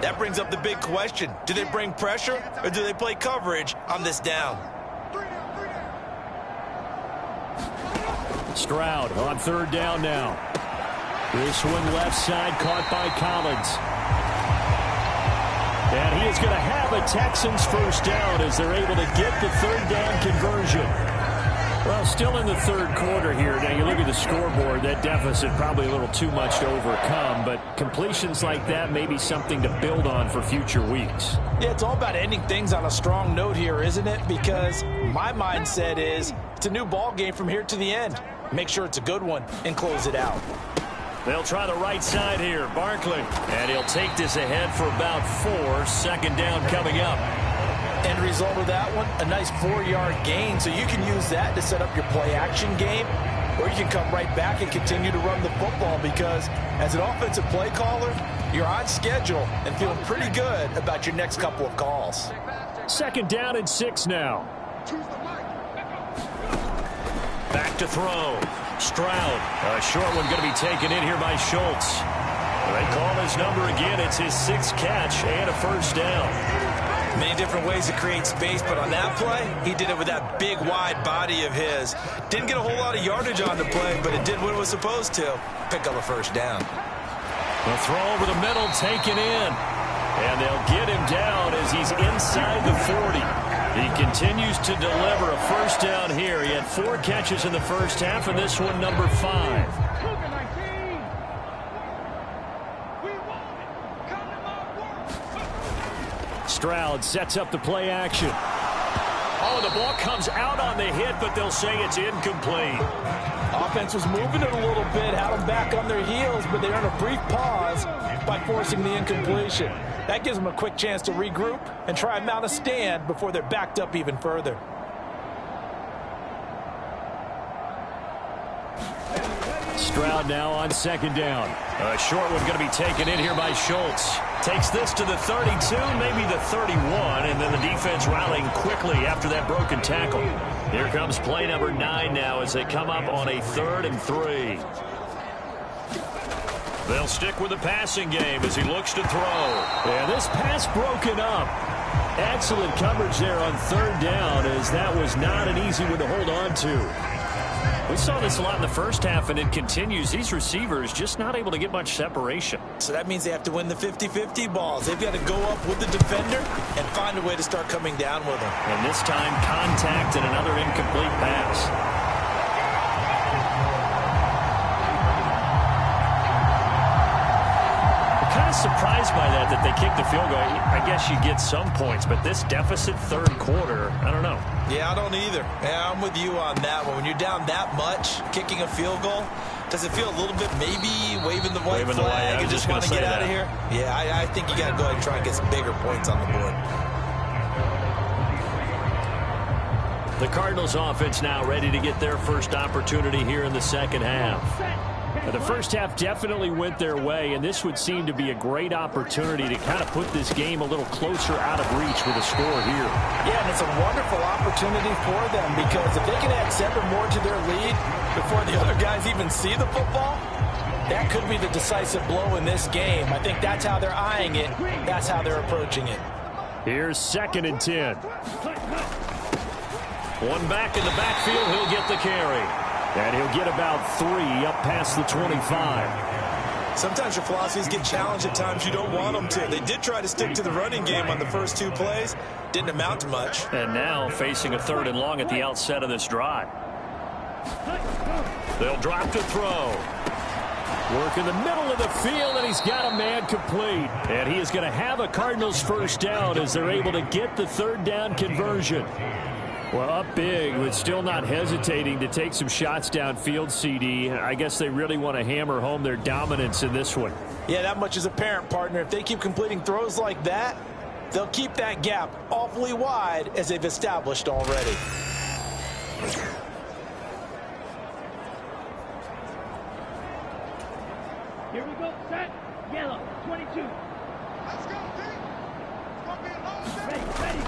That brings up the big question. Do they bring pressure or do they play coverage on this down? Stroud on 3rd down now. This one left side caught by Collins. And he is going to have a Texans first down as they're able to get the 3rd down conversion. Well, still in the 3rd quarter here. Now, you look at the scoreboard, that deficit probably a little too much to overcome, but completions like that may be something to build on for future weeks. Yeah, it's all about ending things on a strong note here, isn't it? Because my mindset is it's a new ball game from here to the end. Make sure it's a good one and close it out. They'll try the right side here, Barkley. And he'll take this ahead for about 4. 2nd down coming up. End result of that one, a nice 4-yard gain. So you can use that to set up your play-action game, or you can come right back and continue to run the football because as an offensive play caller, you're on schedule and feeling pretty good about your next couple of calls. 2nd down and 6 now. to throw. Stroud. A short one going to be taken in here by Schultz. They call his number again. It's his 6th catch and a first down. Many different ways to create space, but on that play, he did it with that big, wide body of his. Didn't get a whole lot of yardage on the play, but it did what it was supposed to. Pick up a first down. The throw over the middle taken in. And they'll get him down as he's inside the 40. He continues to deliver a first down here. He had 4 catches in the first half, and this one number 5. Stroud sets up the play action. Oh, the ball comes out on the hit, but they'll say it's incomplete. Offense was moving it a little bit, had them back on their heels, but they earned a brief pause by forcing the incompletion. That gives them a quick chance to regroup and try and mount a stand before they're backed up even further. Stroud now on 2nd down. A short one going to be taken in here by Schultz. Takes this to the 32, maybe the 31, and then the defense rallying quickly after that broken tackle. Here comes play number 9 now as they come up on a 3rd and 3. They'll stick with the passing game as he looks to throw. Yeah, this pass broken up. Excellent coverage there on 3rd down, as that was not an easy one to hold on to. We saw this a lot in the first half, and it continues. These receivers just not able to get much separation. So that means they have to win the 50-50 balls. They've got to go up with the defender and find a way to start coming down with them. And this time, contact and another incomplete pass. Kind of surprised by that they kicked the field goal. I guess you get some points, but this deficit 3rd quarter, I don't know. Yeah, I don't either. Yeah, I'm with you on that one. When you're down that much, kicking a field goal, does it feel a little bit maybe waving the white flag and just want to get out of here? Yeah, I think you got to go ahead and try and get some bigger points on the board. The Cardinals offense now ready to get their first opportunity here in the second half. The first half definitely went their way, and this would seem to be a great opportunity to kind of put this game a little closer out of reach with a score here. Yeah, and it's a wonderful opportunity for them, because if they can add 7 more to their lead before the other guys even see the football, that could be the decisive blow in this game. I think that's how they're eyeing it. That's how they're approaching it. Here's 2nd and 10. One back in the backfield, he'll get the carry. And he'll get about 3 up past the 25. Sometimes your philosophies get challenged at times you don't want them to. They did try to stick to the running game on the first 2 plays. Didn't amount to much. And now facing a 3rd and long at the outset of this drive. They'll drop to throw. Work in the middle of the field, and he's got a man complete. And he is going to have a Cardinals first down as they're able to get the 3rd down conversion. Well, up big, but still not hesitating to take some shots downfield, CD. I guess they really want to hammer home their dominance in this one. Yeah, that much is apparent, partner. If they keep completing throws like that, they'll keep that gap awfully wide as they've established already. Here we go, set, yellow, 22. Let's go, Pete. It's going to be a long ready.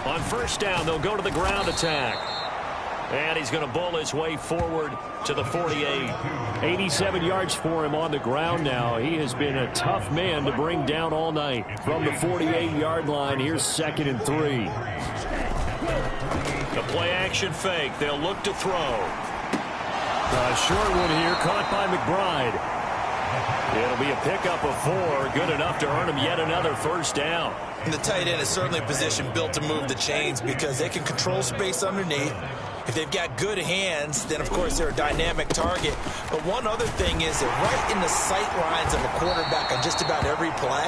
On first down, they'll go to the ground attack. And he's going to bowl his way forward to the 48. 87 yards for him on the ground now. He has been a tough man to bring down all night. From the 48-yard line, here's 2nd and 3. The play-action fake. They'll look to throw. A short one here, caught by McBride. It'll be a pickup of 4. Good enough to earn him yet another first down. And the tight end is certainly a position built to move the chains because they can control space underneath. If they've got good hands, then, of course, they're a dynamic target. But one other thing is they're right in the sight lines of a quarterback on just about every play.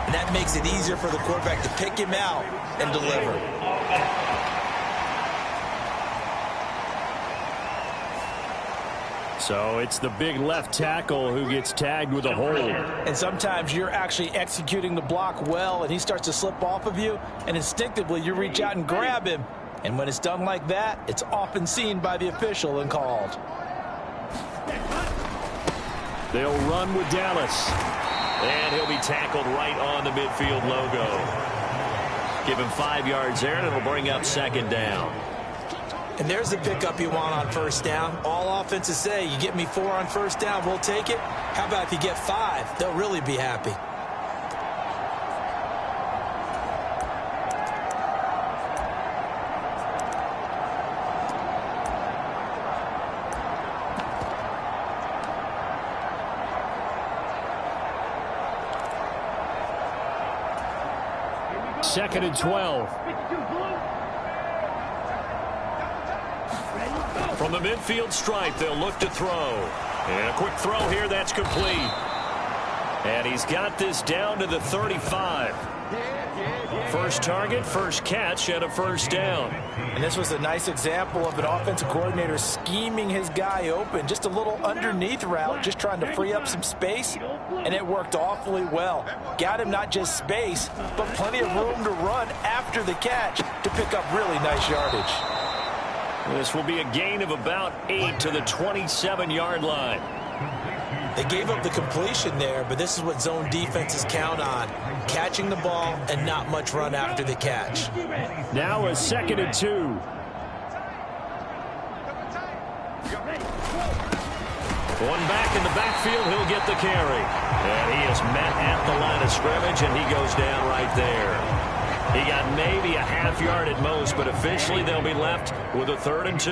And that makes it easier for the quarterback to pick him out and deliver. So it's the big left tackle who gets tagged with a hold. And sometimes you're actually executing the block well, and he starts to slip off of you, and instinctively you reach out and grab him. And when it's done like that, it's often seen by the official and called. They'll run with Dallas. And he'll be tackled right on the midfield logo. Give him 5 yards there, and it'll bring up 2nd down. And there's the pickup you want on first down. All offenses say, you get me 4 on first down, we'll take it. How about if you get 5? They'll really be happy. Second and 12. From the midfield stripe, they'll look to throw. And a quick throw here, that's complete. And he's got this down to the 35. First target, first catch, and a first down. And this was a nice example of an offensive coordinator scheming his guy open. Just a little underneath route, just trying to free up some space, and it worked awfully well. Got him not just space, but plenty of room to run after the catch to pick up really nice yardage. This will be a gain of about 8 to the 27-yard line. They gave up the completion there, but this is what zone defenses count on. Catching the ball and not much run after the catch. Now a second and 2. One back in the backfield, he'll get the carry. And he is met at the line of scrimmage, and he goes down right there. He got maybe a half yard at most, but officially they'll be left with a 3rd and 2.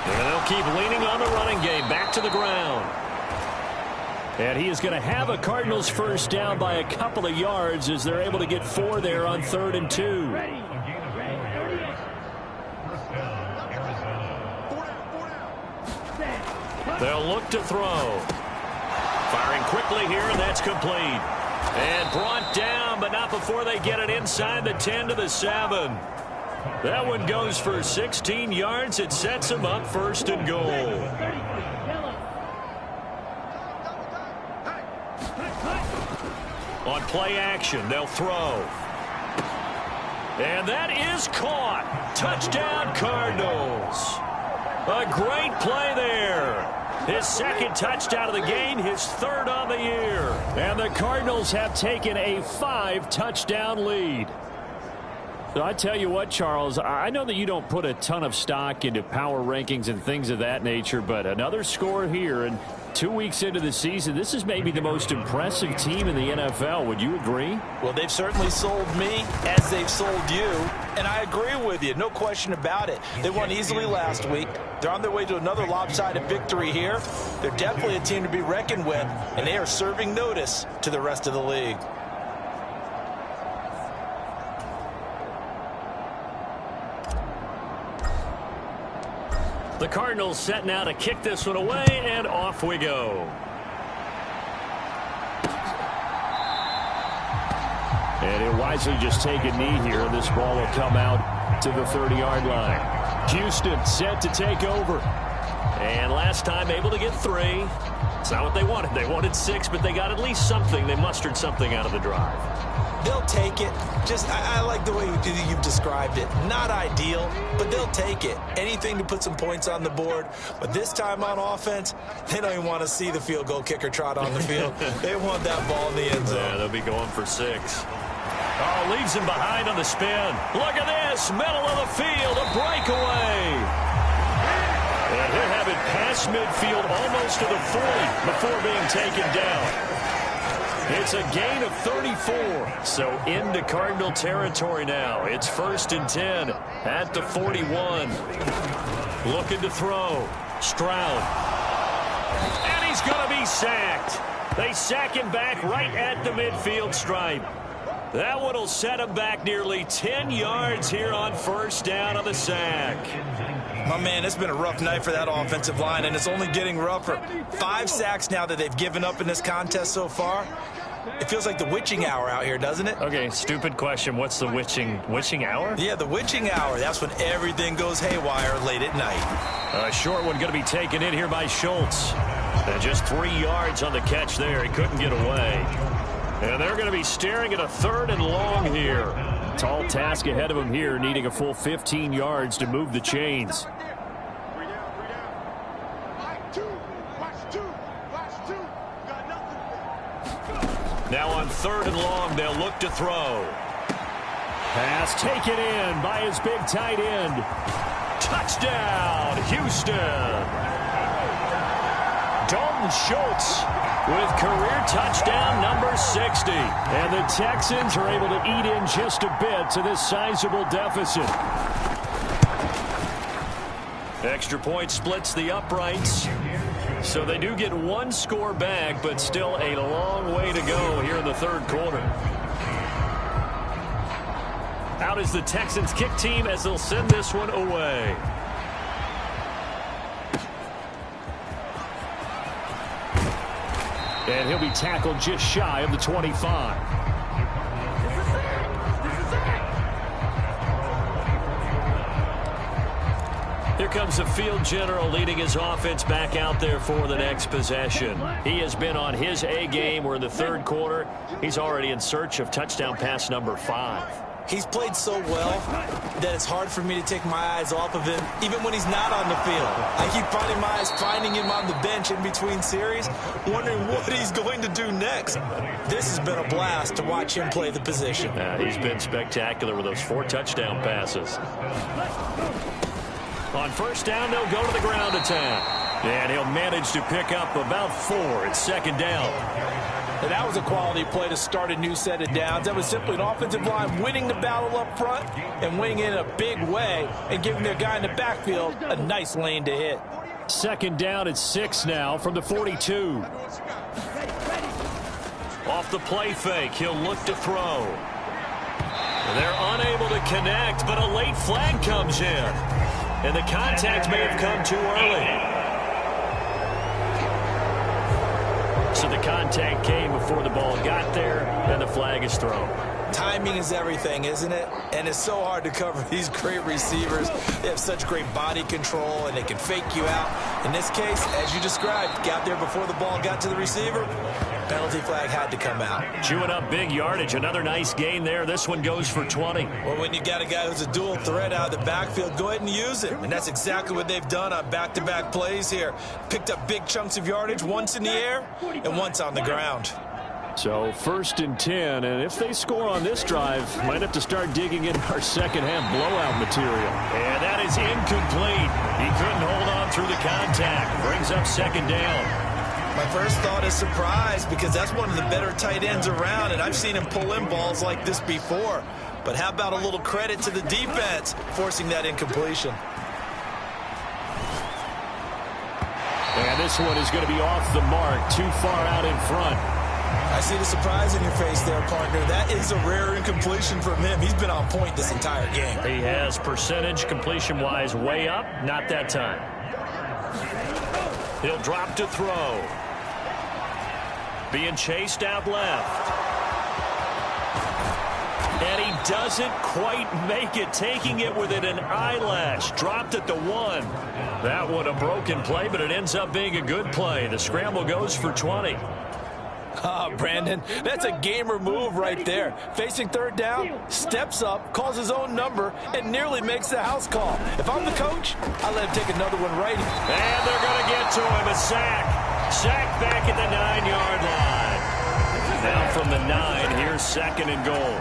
And they'll keep leaning on the running game. Back to the ground. And he is going to have a Cardinals first down by a couple of yards as they're able to get 4 there on 3rd and 2. They'll look to throw. Firing quickly here, and that's complete. And brought down, but not before they get it inside the 10 to the 7. That one goes for 16 yards. It sets them up 1st and goal. On play action, they'll throw. And that is caught. Touchdown, Cardinals. A great play there. His 2nd touchdown of the game, his 3rd on the year. And the Cardinals have taken a 5-touchdown lead. So I tell you what, Charles, I know that you don't put a ton of stock into power rankings and things of that nature, but another score here, and 2 weeks into the season, this is maybe the most impressive team in the NFL. Would you agree? Well, they've certainly sold me as they've sold you, and I agree with you. No question about it. They won easily last week. They're on their way to another lopsided victory here. They're definitely a team to be reckoned with, and they are serving notice to the rest of the league. The Cardinals set now to kick this one away, and off we go. And he'll wisely just take a knee here, and this ball will come out to the 30-yard line. Houston set to take over. And last time able to get 3. It's not what they wanted. They wanted 6, but they got at least something. They mustered something out of the drive. They'll take it. Just, I like the way you've described it. Not ideal, but they'll take it. Anything to put some points on the board. But this time on offense, they don't even want to see the field goal kicker trot on the field. They want that ball in the end zone. Yeah, they'll be going for 6. Oh, leaves him behind on the spin. Look at this. Middle of the field. A breakaway. And he'll have it past midfield almost to the 40 before being taken down. It's a gain of 34. So into Cardinal territory now. It's 1st and 10 at the 41. Looking to throw. Stroud. And he's going to be sacked. They sack him back right at the midfield stripe. That one will set him back nearly 10 yards here on 1st down on the sack. My man, it's been a rough night for that offensive line, and it's only getting rougher. 5 sacks now that they've given up in this contest so far. It feels like the witching hour out here, doesn't it? Okay, stupid question. What's the witching hour? Yeah, the witching hour. That's when everything goes haywire late at night. A short one going to be taken in here by Schultz. And just 3 yards on the catch there. He couldn't get away. And they're going to be staring at a 3rd and long here. Tall task ahead of him here, needing a full 15 yards to move the chains. Now on 3rd and long, they'll look to throw. Pass taken in by his big tight end. Touchdown, Houston. Dalton Schultz with career touchdown number 60. And the Texans are able to eat in just a bit to this sizable deficit. Extra point splits the uprights. So they do get one score back, but still a long way to go here in the third quarter. Out is the Texans kick team as they'll send this one away. And he'll be tackled just shy of the 25. Here comes the field general leading his offense back out there for the next possession. He has been on his A game. We're in the third quarter. He's already in search of touchdown pass number 5. He's played so well that it's hard for me to take my eyes off of him, even when he's not on the field. I keep finding my eyes finding him on the bench in between series, wondering what he's going to do next. This has been a blast to watch him play the position. He's been spectacular with those 4 touchdown passes. On first down, they'll go to the ground attack. And he'll manage to pick up about 4. It's second down. And that was a quality play to start a new set of downs. That was simply an offensive line winning the battle up front and winning it in a big way and giving their guy in the backfield a nice lane to hit. Second down at 6 now from the 42. Off the play fake, he'll look to throw. They're unable to connect, but a late flag comes in. And the contact may have come too early. So the contact came before the ball got there, and the flag is thrown. Timing is everything, isn't it? And it's so hard to cover these great receivers. They have such great body control, and they can fake you out. In this case, as you described, got there before the ball got to the receiver. Penalty flag had to come out. Chewing up big yardage. Another nice gain there. This one goes for 20. Well, when you got a guy who's a dual threat out of the backfield, go ahead and use him. And that's exactly what they've done on back-to-back plays here. Picked up big chunks of yardage, once in the air and once on the ground. So first and 10, and if they score on this drive, might have to start digging in our second-half blowout material. And that is incomplete. He couldn't hold on through the contact. Brings up second down. My first thought is surprise, because that's one of the better tight ends around, and I've seen him pull in balls like this before. But how about a little credit to the defense forcing that incompletion? And this one is going to be off the mark, too far out in front. I see the surprise in your face there, partner. That is a rare incompletion from him. He's been on point this entire game. He has percentage completion-wise way up. Not that time. He'll drop to throw. Being chased out left. And he doesn't quite make it, taking it within an eyelash. Dropped at the 1. That one a broken play, but it ends up being a good play. The scramble goes for 20. Oh, Brandon, that's a gamer move right there. Facing third down, steps up, calls his own number, and nearly makes the house call. If I'm the coach, I let him take another one right. And they're going to get to him. A sack. Sack back at the 9-yard line. Now from the 9, here's second and goal.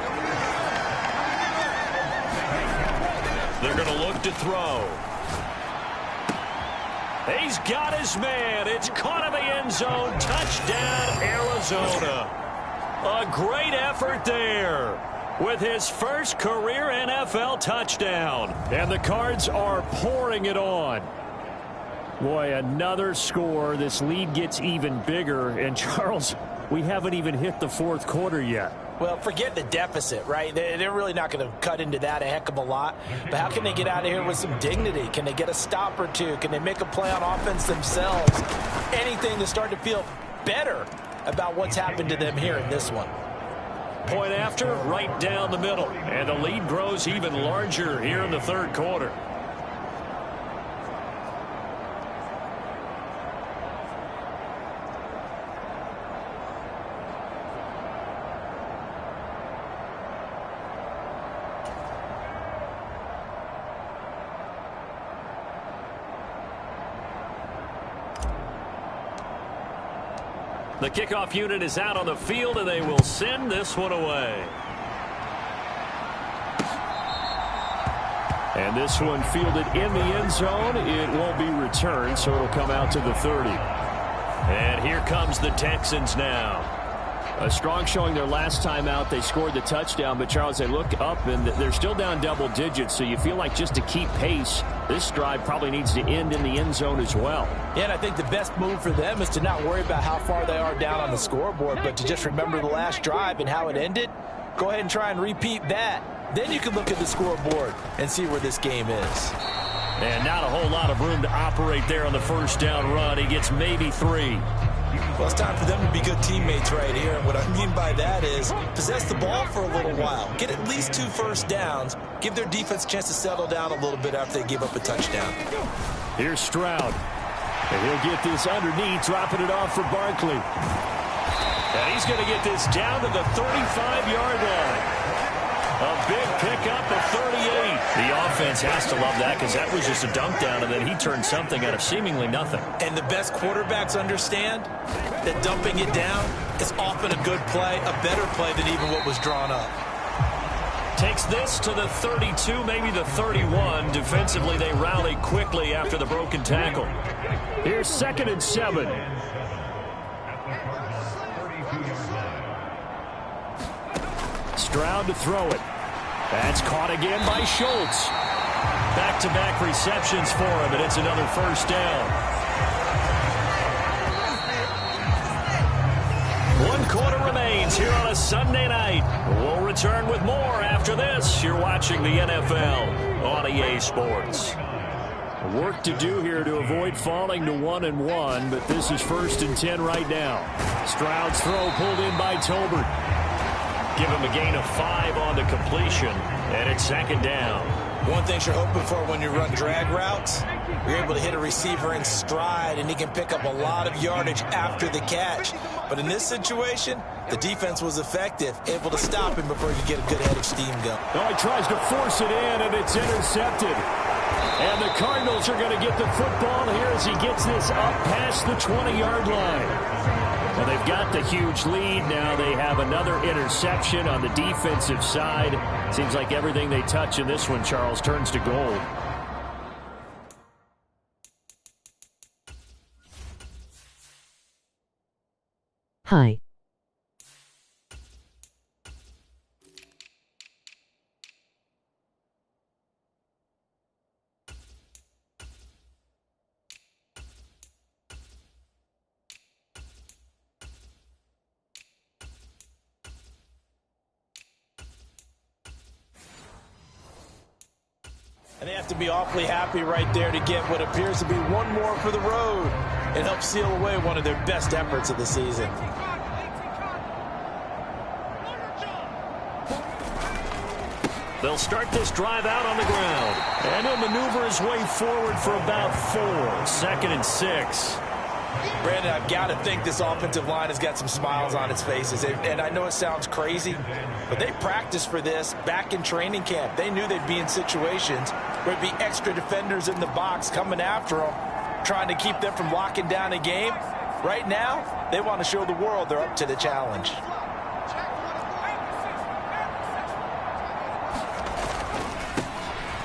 They're going to look to throw. He's got his man. It's caught in the end zone. Touchdown, Arizona. A great effort there with his first career NFL touchdown. And the Cards are pouring it on. Boy, another score. This lead gets even bigger. And, Charles, we haven't even hit the fourth quarter yet. Well, forget the deficit, right? They're really not going to cut into that a heck of a lot. But how can they get out of here with some dignity? Can they get a stop or two? Can they make a play on offense themselves? Anything to start to feel better about what's happened to them here in this one. Point after, right down the middle. And the lead grows even larger here in the third quarter. The kickoff unit is out on the field, and they will send this one away. And this one fielded in the end zone. It won't be returned, so it'll come out to the 30. And here comes the Texans now. A strong showing their last time out. They scored the touchdown, but Charles, they look up and they're still down double digits, so you feel like just to keep pace, this drive probably needs to end in the end zone as well. Yeah, and I think the best move for them is to not worry about how far they are down on the scoreboard, but to just remember the last drive and how it ended. Go ahead and try and repeat that. Then you can look at the scoreboard and see where this game is. And not a whole lot of room to operate there on the first down run. He gets maybe 3. Well, it's time for them to be good teammates right here. And what I mean by that is possess the ball for a little while. Get at least 2 first downs. Give their defense a chance to settle down a little bit after they give up a touchdown. Here's Stroud. And he'll get this underneath, dropping it off for Barkley. And he's going to get this down to the 35-yard line. A big pickup of 38. The offense has to love that because that was just a dunk down, and then he turned something out of seemingly nothing. And the best quarterbacks understand that dumping it down is often a good play, a better play than even what was drawn up. Takes this to the 32, maybe the 31. Defensively, they rally quickly after the broken tackle. Here's 2nd and 7. Stroud to throw it. That's caught again by Schultz. Back-to-back receptions for him, and it's another first down. 1 quarter remains here on a Sunday night. We'll return with more after this. You're watching the NFL on EA Sports. Work to do here to avoid falling to 1-1, but this is 1st and 10 right now. Stroud's throw pulled in by Tolbert. Give him a gain of 5 on the completion, and it's 2nd down. One thing you're hoping for when you run drag routes, you're able to hit a receiver in stride, and he can pick up a lot of yardage after the catch. But in this situation, the defense was effective, able to stop him before he could get a good head of steam going. Oh, he tries to force it in, and it's intercepted. And the Cardinals are going to get the football here as he gets this up past the 20-yard line. Well, they've got the huge lead. Now they have another interception on the defensive side. Seems like everything they touch in this one, Charles, turns to gold. Hi. And they have to be awfully happy right there to get what appears to be one more for the road. It helps seal away one of their best efforts of the season. They'll start this drive out on the ground. And he'll maneuver his way forward for about 4. 2nd and 6. Brandon, I've got to think this offensive line has got some smiles on its faces. And I know it sounds crazy, but they practiced for this back in training camp. They knew they'd be in situations where there'd be extra defenders in the box coming after them, trying to keep them from locking down a game. Right now, they want to show the world they're up to the challenge.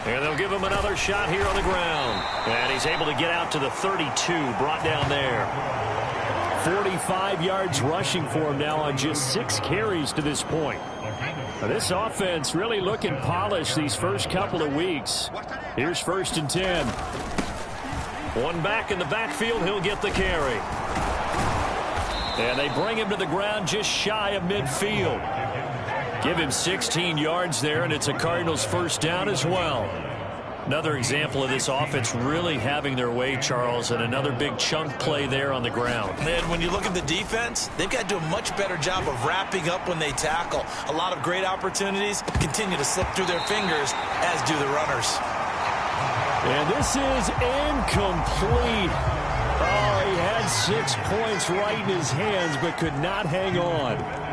And they'll give him another shot here on the ground. And he's able to get out to the 32, brought down there. 45 yards rushing for him now on just 6 carries to this point. Now, this offense really looking polished these first couple of weeks. Here's 1st and 10. One back in the backfield, he'll get the carry. And they bring him to the ground just shy of midfield. Give him 16 yards there, and it's a Cardinals first down as well. Another example of this offense really having their way, Charles, and another big chunk play there on the ground. And when you look at the defense, they've got to do a much better job of wrapping up when they tackle. A lot of great opportunities continue to slip through their fingers, as do the runners. And this is incomplete. Oh, he had 6 points right in his hands, but could not hang on.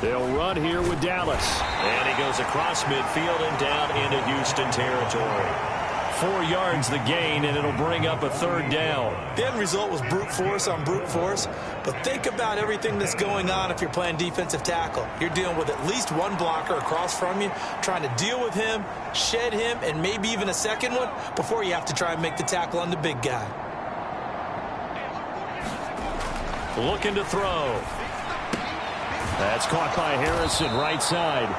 They'll run here with Dallas. And he goes across midfield and down into Houston territory. 4 yards the gain, and it'll bring up a 3rd down. The end result was brute force on brute force, but think about everything that's going on if you're playing defensive tackle. You're dealing with at least one blocker across from you, trying to deal with him, shed him, and maybe even a second one before you have to try and make the tackle on the big guy. Looking to throw. That's caught by Harrison, right side.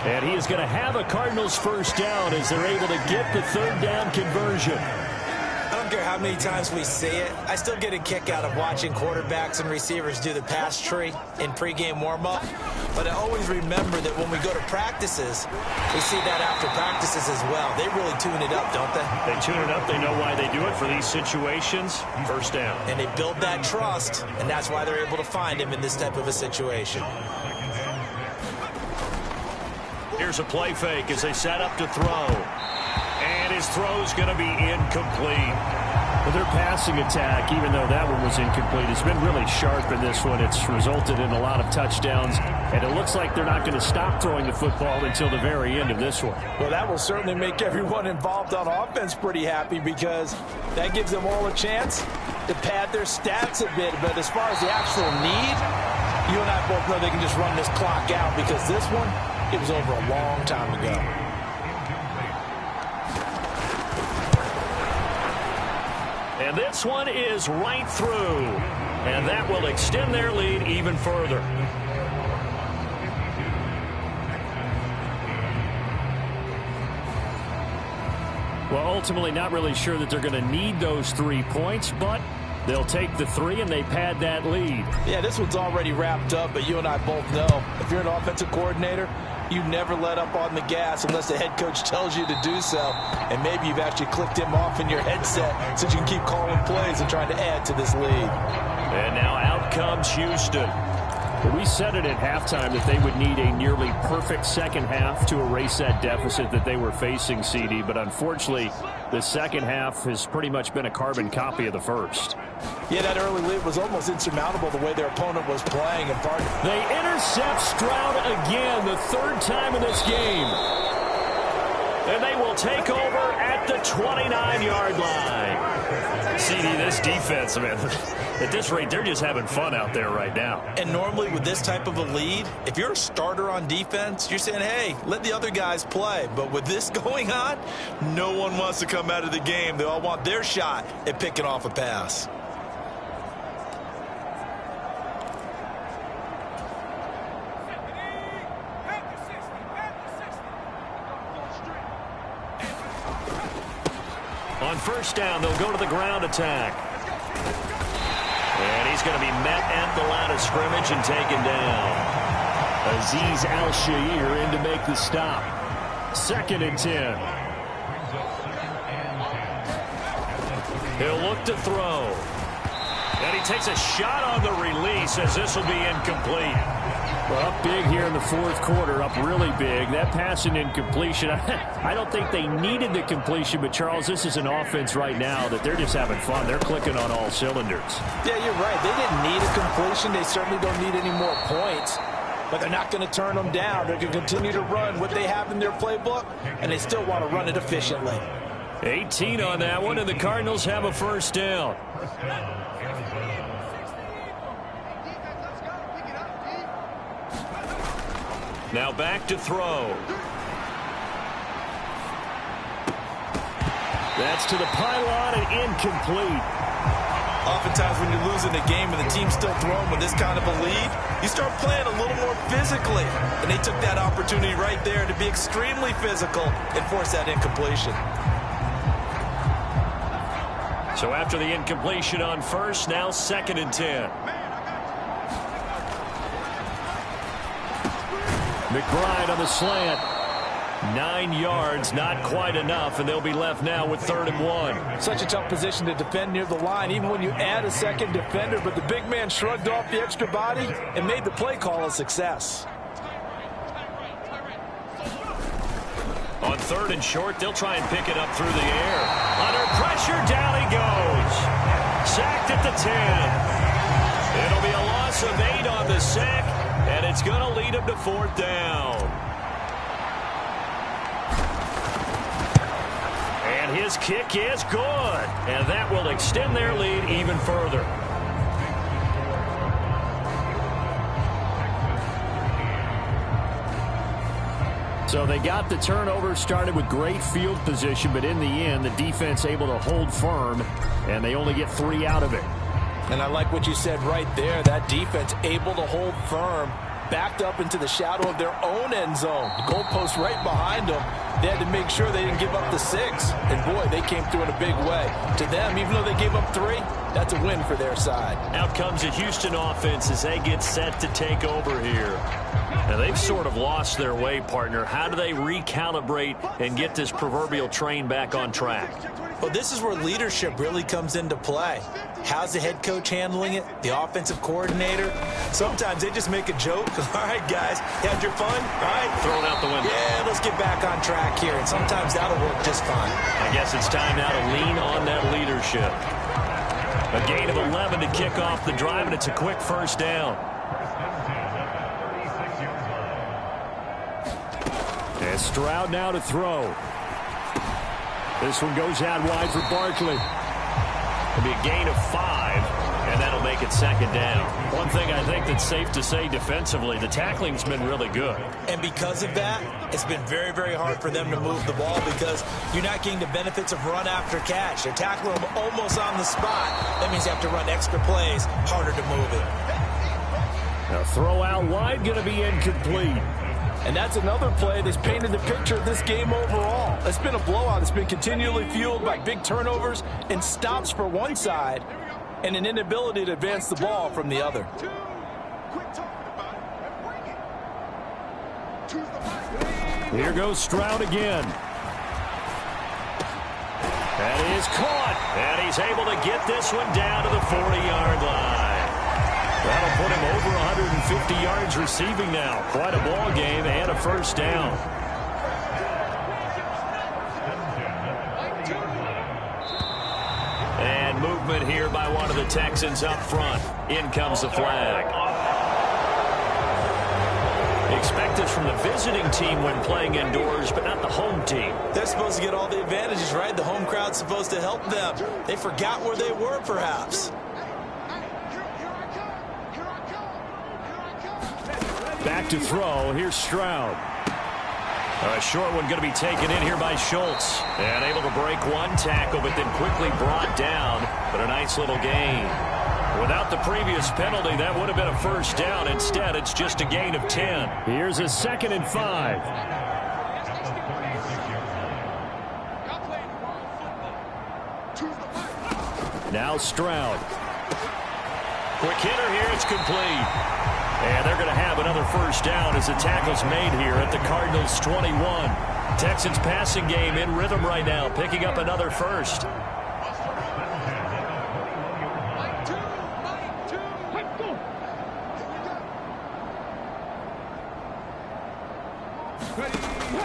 And he is going to have a Cardinals 1st down as they're able to get the 3rd down conversion. I don't care how many times we see it. I still get a kick out of watching quarterbacks and receivers do the pass tree in pregame warm-up. But I always remember that when we go to practices, we see that after practices as well. They really tune it up, don't they? They tune it up. They know why they do it for these situations. 1st down. And they build that trust, and that's why they're able to find him in this type of a situation. Here's a play fake as they set up to throw. And his throw's going to be incomplete. Well, their passing attack, even though that one was incomplete, has been really sharp in this one. It's resulted in a lot of touchdowns, and it looks like they're not going to stop throwing the football until the very end of this one. Well, that will certainly make everyone involved on offense pretty happy because that gives them all a chance to pad their stats a bit. But as far as the actual need, you and I both know they can just run this clock out because this one, it was over a long time ago. And this one is right through. And that will extend their lead even further. Well, ultimately not really sure that they're going to need those 3 points, but they'll take the 3 and they pad that lead. Yeah, this one's already wrapped up, but you and I both know if you're an offensive coordinator, you never let up on the gas unless the head coach tells you to do so. And maybe you've actually clicked him off in your headset so you can keep calling plays and trying to add to this lead. And now out comes Houston. Well, we said it at halftime that they would need a nearly perfect second half to erase that deficit that they were facing, CD. But unfortunately, the second half has pretty much been a carbon copy of the first. Yeah, that early lead was almost insurmountable the way their opponent was playing. In part, they intercept Stroud again, the 3rd time in this game. And they will take over at the 29-yard line. CD, this defense, man, at this rate, they're just having fun out there right now. And normally with this type of a lead, if you're a starter on defense, you're saying, hey, let the other guys play. But with this going on, no one wants to come out of the game. They all want their shot at picking off a pass. On 1st down, they'll go to the ground attack. And he's going to be met at the line of scrimmage and taken down. Azeez Al-Shaair in to make the stop. 2nd and 10. He'll look to throw. And he takes a shot on the release as this will be incomplete. Well, up big here in the 4th quarter, up really big. That pass and incompletion, I don't think they needed the completion, but Charles, this is an offense right now that they're just having fun. They're clicking on all cylinders. Yeah, you're right. They didn't need a completion. They certainly don't need any more points, but they're not going to turn them down. They're going to continue to run what they have in their playbook, and they still want to run it efficiently. 18 on that one, and the Cardinals have a 1st down. Now back to throw. That's to the pylon and incomplete. Oftentimes when you're losing a game and the team's still throwing with this kind of a lead, you start playing a little more physically. And they took that opportunity right there to be extremely physical and force that incompletion. So after the incompletion on 1st, now 2nd and 10. McBride on the slant. 9 yards, not quite enough, and they'll be left now with 3rd and 1. Such a tough position to defend near the line, even when you add a second defender, but the big man shrugged off the extra body and made the play call a success. On 3rd and short, they'll try and pick it up through the air. Under pressure, down he goes. Sacked at the 10. It'll be a loss of 8 on the sack, and it's going to lead him to 4th down. And And his kick is good. And that will extend their lead even further. So they got the turnover started with great field position, but in the end, the defense able to hold firm, and they only get 3 out of it. And I like what you said right there. That defense able to hold firm, backed up into the shadow of their own end zone. The goalpost right behind them. They had to make sure they didn't give up the 6. And, boy, they came through in a big way. To them, even though they gave up 3, that's a win for their side. Out comes the Houston offense as they get set to take over here. Now, they've sort of lost their way, partner. How do they recalibrate and get this proverbial train back on track? Well, this is where leadership really comes into play. How's the head coach handling it? The offensive coordinator? Sometimes they just make a joke. All right, guys, you had your fun? All right. Throw it out the window. Yeah, let's get back on track here. And sometimes that'll work just fine. I guess it's time now to lean on that leadership. A gain of 11 to kick off the drive, and it's a quick first down. And Stroud now to throw. This one goes out wide for Barkley. It'll be a gain of 5, and that'll make it second down. One thing I think that's safe to say defensively, the tackling's been really good. And because of that, it's been very, very hard for them to move the ball because you're not getting the benefits of run after catch. They're tackling them almost on the spot. That means you have to run extra plays, harder to move it. Now throw out wide, going to be incomplete. And that's another play that's painted the picture of this game overall. It's been a blowout. It's been continually fueled by big turnovers and stops for one side and an inability to advance the ball from the other. Here goes Stroud again. That is caught. And he's able to get this one down to the 40-yard line. That'll put him over 150 yards receiving now. Quite a ball game and a first down. And movement here by one of the Texans up front. In comes the flag. Expect this from the visiting team when playing indoors, but not the home team. They're supposed to get all the advantages, right? The home crowd's supposed to help them. They forgot where they were, perhaps. Back to throw. Here's Stroud. A short one going to be taken in here by Schultz. And able to break one tackle, but then quickly brought down. But a nice little gain. Without the previous penalty, that would have been a first down. Instead, it's just a gain of 10. Here's a 2nd and 5. Now Stroud. Quick hitter here. It's complete. And they're going to have another first down as the tackle's made here at the Cardinals' 21. Texans passing game in rhythm right now, picking up another first.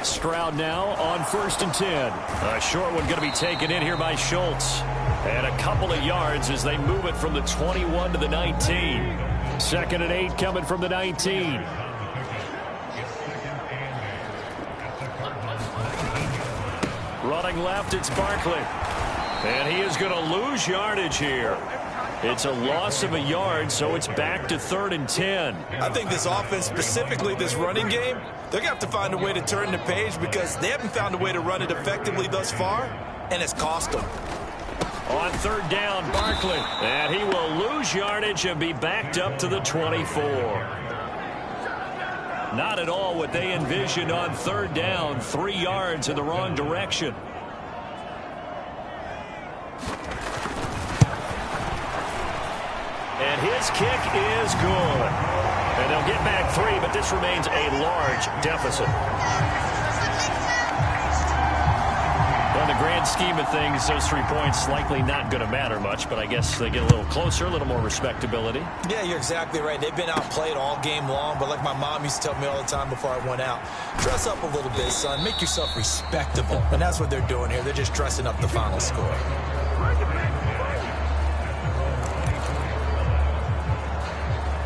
Stroud now on 1st and 10. A short one going to be taken in here by Schultz. And a couple of yards as they move it from the 21 to the 19. 2nd and 8 coming from the 19. Running left, it's Barkley. And he is going to lose yardage here. It's a loss of a yard, so it's back to 3rd and 10. I think this offense, specifically this running game, they're going to have to find a way to turn the page because they haven't found a way to run it effectively thus far, and it's cost them. On 3rd down, Barkley. And he will lose yardage and be backed up to the 24. Not at all what they envisioned on 3rd down. 3 yards in the wrong direction. And his kick is good. And they'll get back 3, but this remains a large deficit. In the grand scheme of things, those 3 points likely not going to matter much, but I guess they get a little closer, a little more respectability. Yeah, you're exactly right. They've been outplayed all game long, but like my mom used to tell me all the time before I went out, dress up a little bit, son. Make yourself respectable. And that's what they're doing here. They're just dressing up the final score.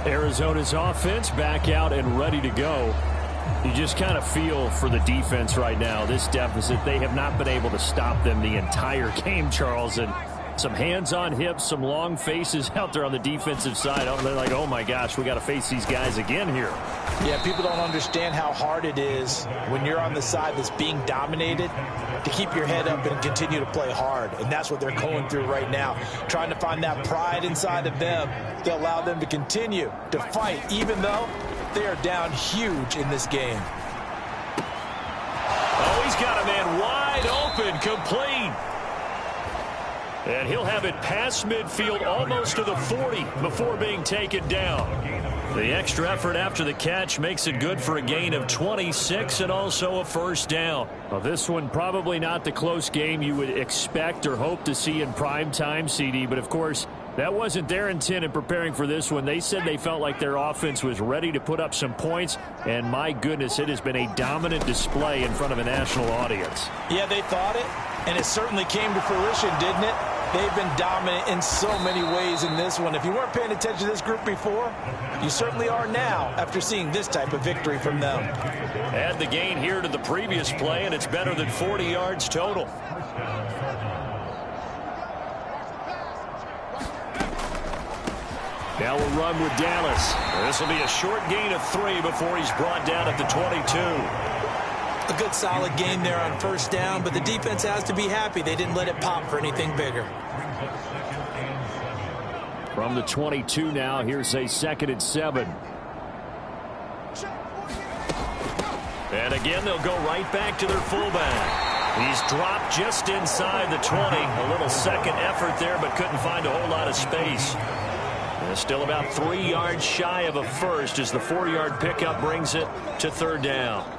Arizona's offense back out and ready to go. You just kind of feel for the defense right now, this deficit. They have not been able to stop them the entire game, Charles. And some hands on hips, some long faces out there on the defensive side. They're like, oh, my gosh, we got to face these guys again here. Yeah, people don't understand how hard it is when you're on the side that's being dominated to keep your head up and continue to play hard. And that's what they're going through right now, trying to find that pride inside of them to allow them to continue to fight, even though they are down huge in this game. Oh, he's got a man wide open, complete. And he'll have it past midfield almost to the 40 before being taken down. The extra effort after the catch makes it good for a gain of 26 and also a first down. Well, this one probably not the close game you would expect or hope to see in prime time, CD. But, of course, that wasn't their intent in preparing for this one. They said they felt like their offense was ready to put up some points. And, my goodness, it has been a dominant display in front of a national audience. Yeah, they thought it, and it certainly came to fruition, didn't it? They've been dominant in so many ways in this one. If you weren't paying attention to this group before, you certainly are now after seeing this type of victory from them. Add the gain here to the previous play, and it's better than 40 yards total. Now we'll run with Dallas. This will be a short gain of 3 before he's brought down at the 22. A good solid gain there on first down, but the defense has to be happy they didn't let it pop for anything bigger. From the 22 now, here's a 2nd and 7. And again, they'll go right back to their fullback. He's dropped just inside the 20. A little second effort there, but couldn't find a whole lot of space. And still about 3 yards shy of a first as the 4-yard pickup brings it to 3rd down.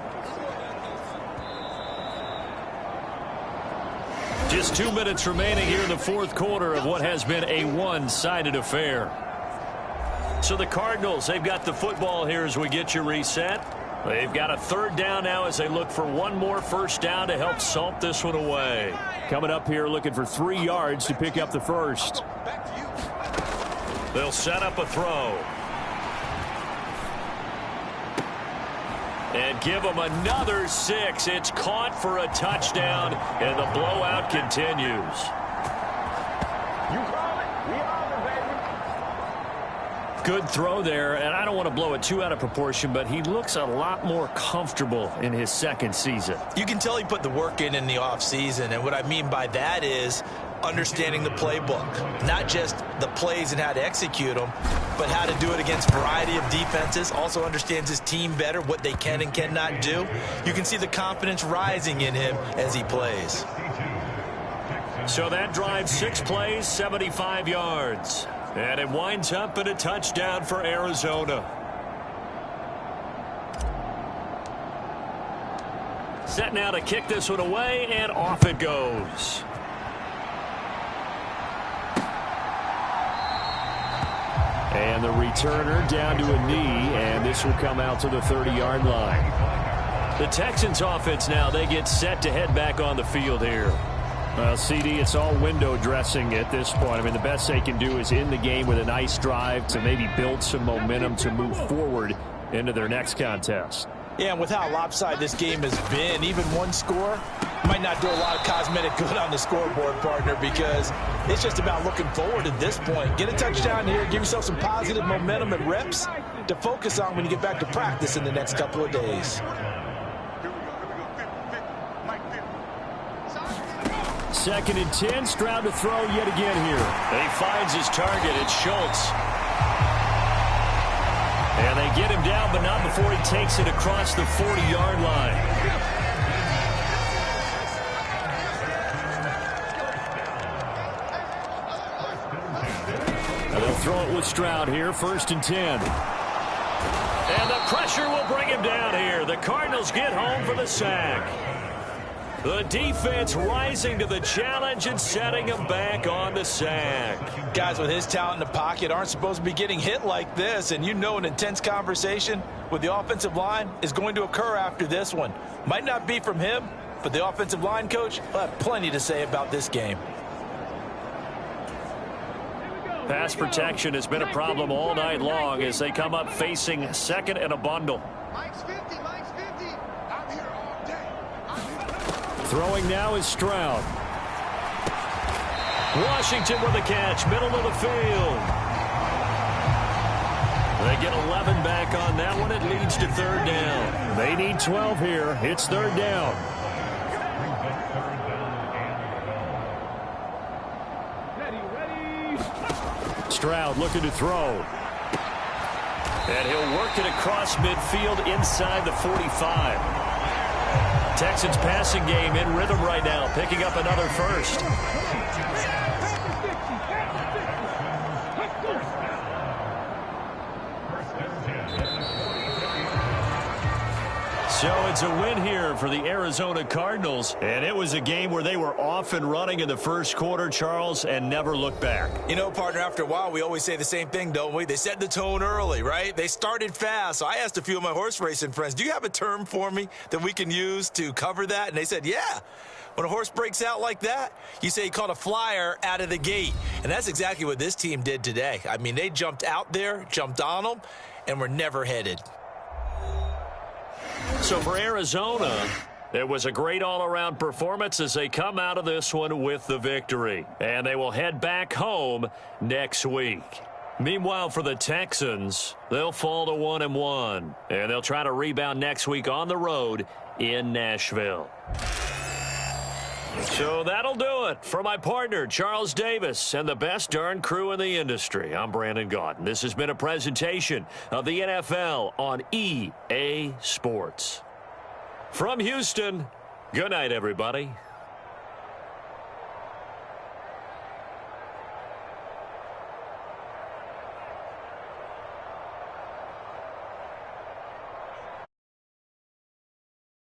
Just 2 minutes remaining here in the 4th quarter of what has been a one-sided affair. So the Cardinals, they've got the football here as we get you reset. They've got a 3rd down now as they look for one more first down to help salt this one away. Coming up here looking for 3 yards to pick up the first. They'll set up a throw. And give them another 6. It's caught for a touchdown, and the blowout continues. Good throw there, and I don't want to blow it too out of proportion, but he looks a lot more comfortable in his 2nd season. You can tell he put the work in the offseason, and what I mean by that is understanding the playbook. Not just the plays and how to execute them, but how to do it against a variety of defenses. Also understands his team better, what they can and cannot do. You can see the confidence rising in him as he plays. So that drive, 6 plays, 75 yards. And it winds up in a touchdown for Arizona. Set now to kick this one away, and off it goes. And the returner down to a knee, and this will come out to the 30-yard line. The Texans offense now, they get set to head back on the field here. Well, CD, it's all window dressing at this point. I mean, the best they can do is end the game with a nice drive to maybe build some momentum to move forward into their next contest. Yeah, and with how lopsided this game has been, even one score might not do a lot of cosmetic good on the scoreboard, partner, because it's just about looking forward at this point. Get a touchdown here, give yourself some positive momentum and reps to focus on when you get back to practice in the next couple of days. 2nd and 10, Stroud to throw yet again here. He finds his target. It's Schultz. And they get him down, but not before he takes it across the 40-yard line. And they'll throw it with Stroud here, 1st and 10. And the pressure will bring him down here. The Cardinals get home for the sack. The defense rising to the challenge and setting him back on the sack. Guys with his talent in the pocket aren't supposed to be getting hit like this, and you know an intense conversation with the offensive line is going to occur after this one. Might not be from him, but the offensive line coach will have plenty to say about this game. Pass protection has been a problem all night long as they come up facing 2nd and a bundle. Mike's 50, Mike's 50. Throwing now is Stroud. Washington with a catch, middle of the field. They get 11 back on that one. It leads to third down. They need 12 here. It's third down. Stroud looking to throw. And he'll work it across midfield inside the 45. Texans passing game in rhythm right now, picking up another first. So it's a win here for the Arizona Cardinals, and it was a game where they were off and running in the first quarter, Charles, and never looked back. You know, partner, after a while, we always say the same thing, don't we? They set the tone early, right? They started fast. So I asked a few of my horse racing friends, do you have a term for me that we can use to cover that? And they said, yeah. When a horse breaks out like that, you say he caught a flyer out of the gate. And that's exactly what this team did today. I mean, they jumped out there, jumped on them, and were never headed. So for Arizona, it was a great all-around performance as they come out of this one with the victory. And they will head back home next week. Meanwhile, for the Texans, they'll fall to 1-1. And they'll try to rebound next week on the road in Nashville. So that'll do it for my partner, Charles Davis, and the best darn crew in the industry. I'm Brandon Gaudin. This has been a presentation of the NFL on EA Sports. From Houston, good night, everybody.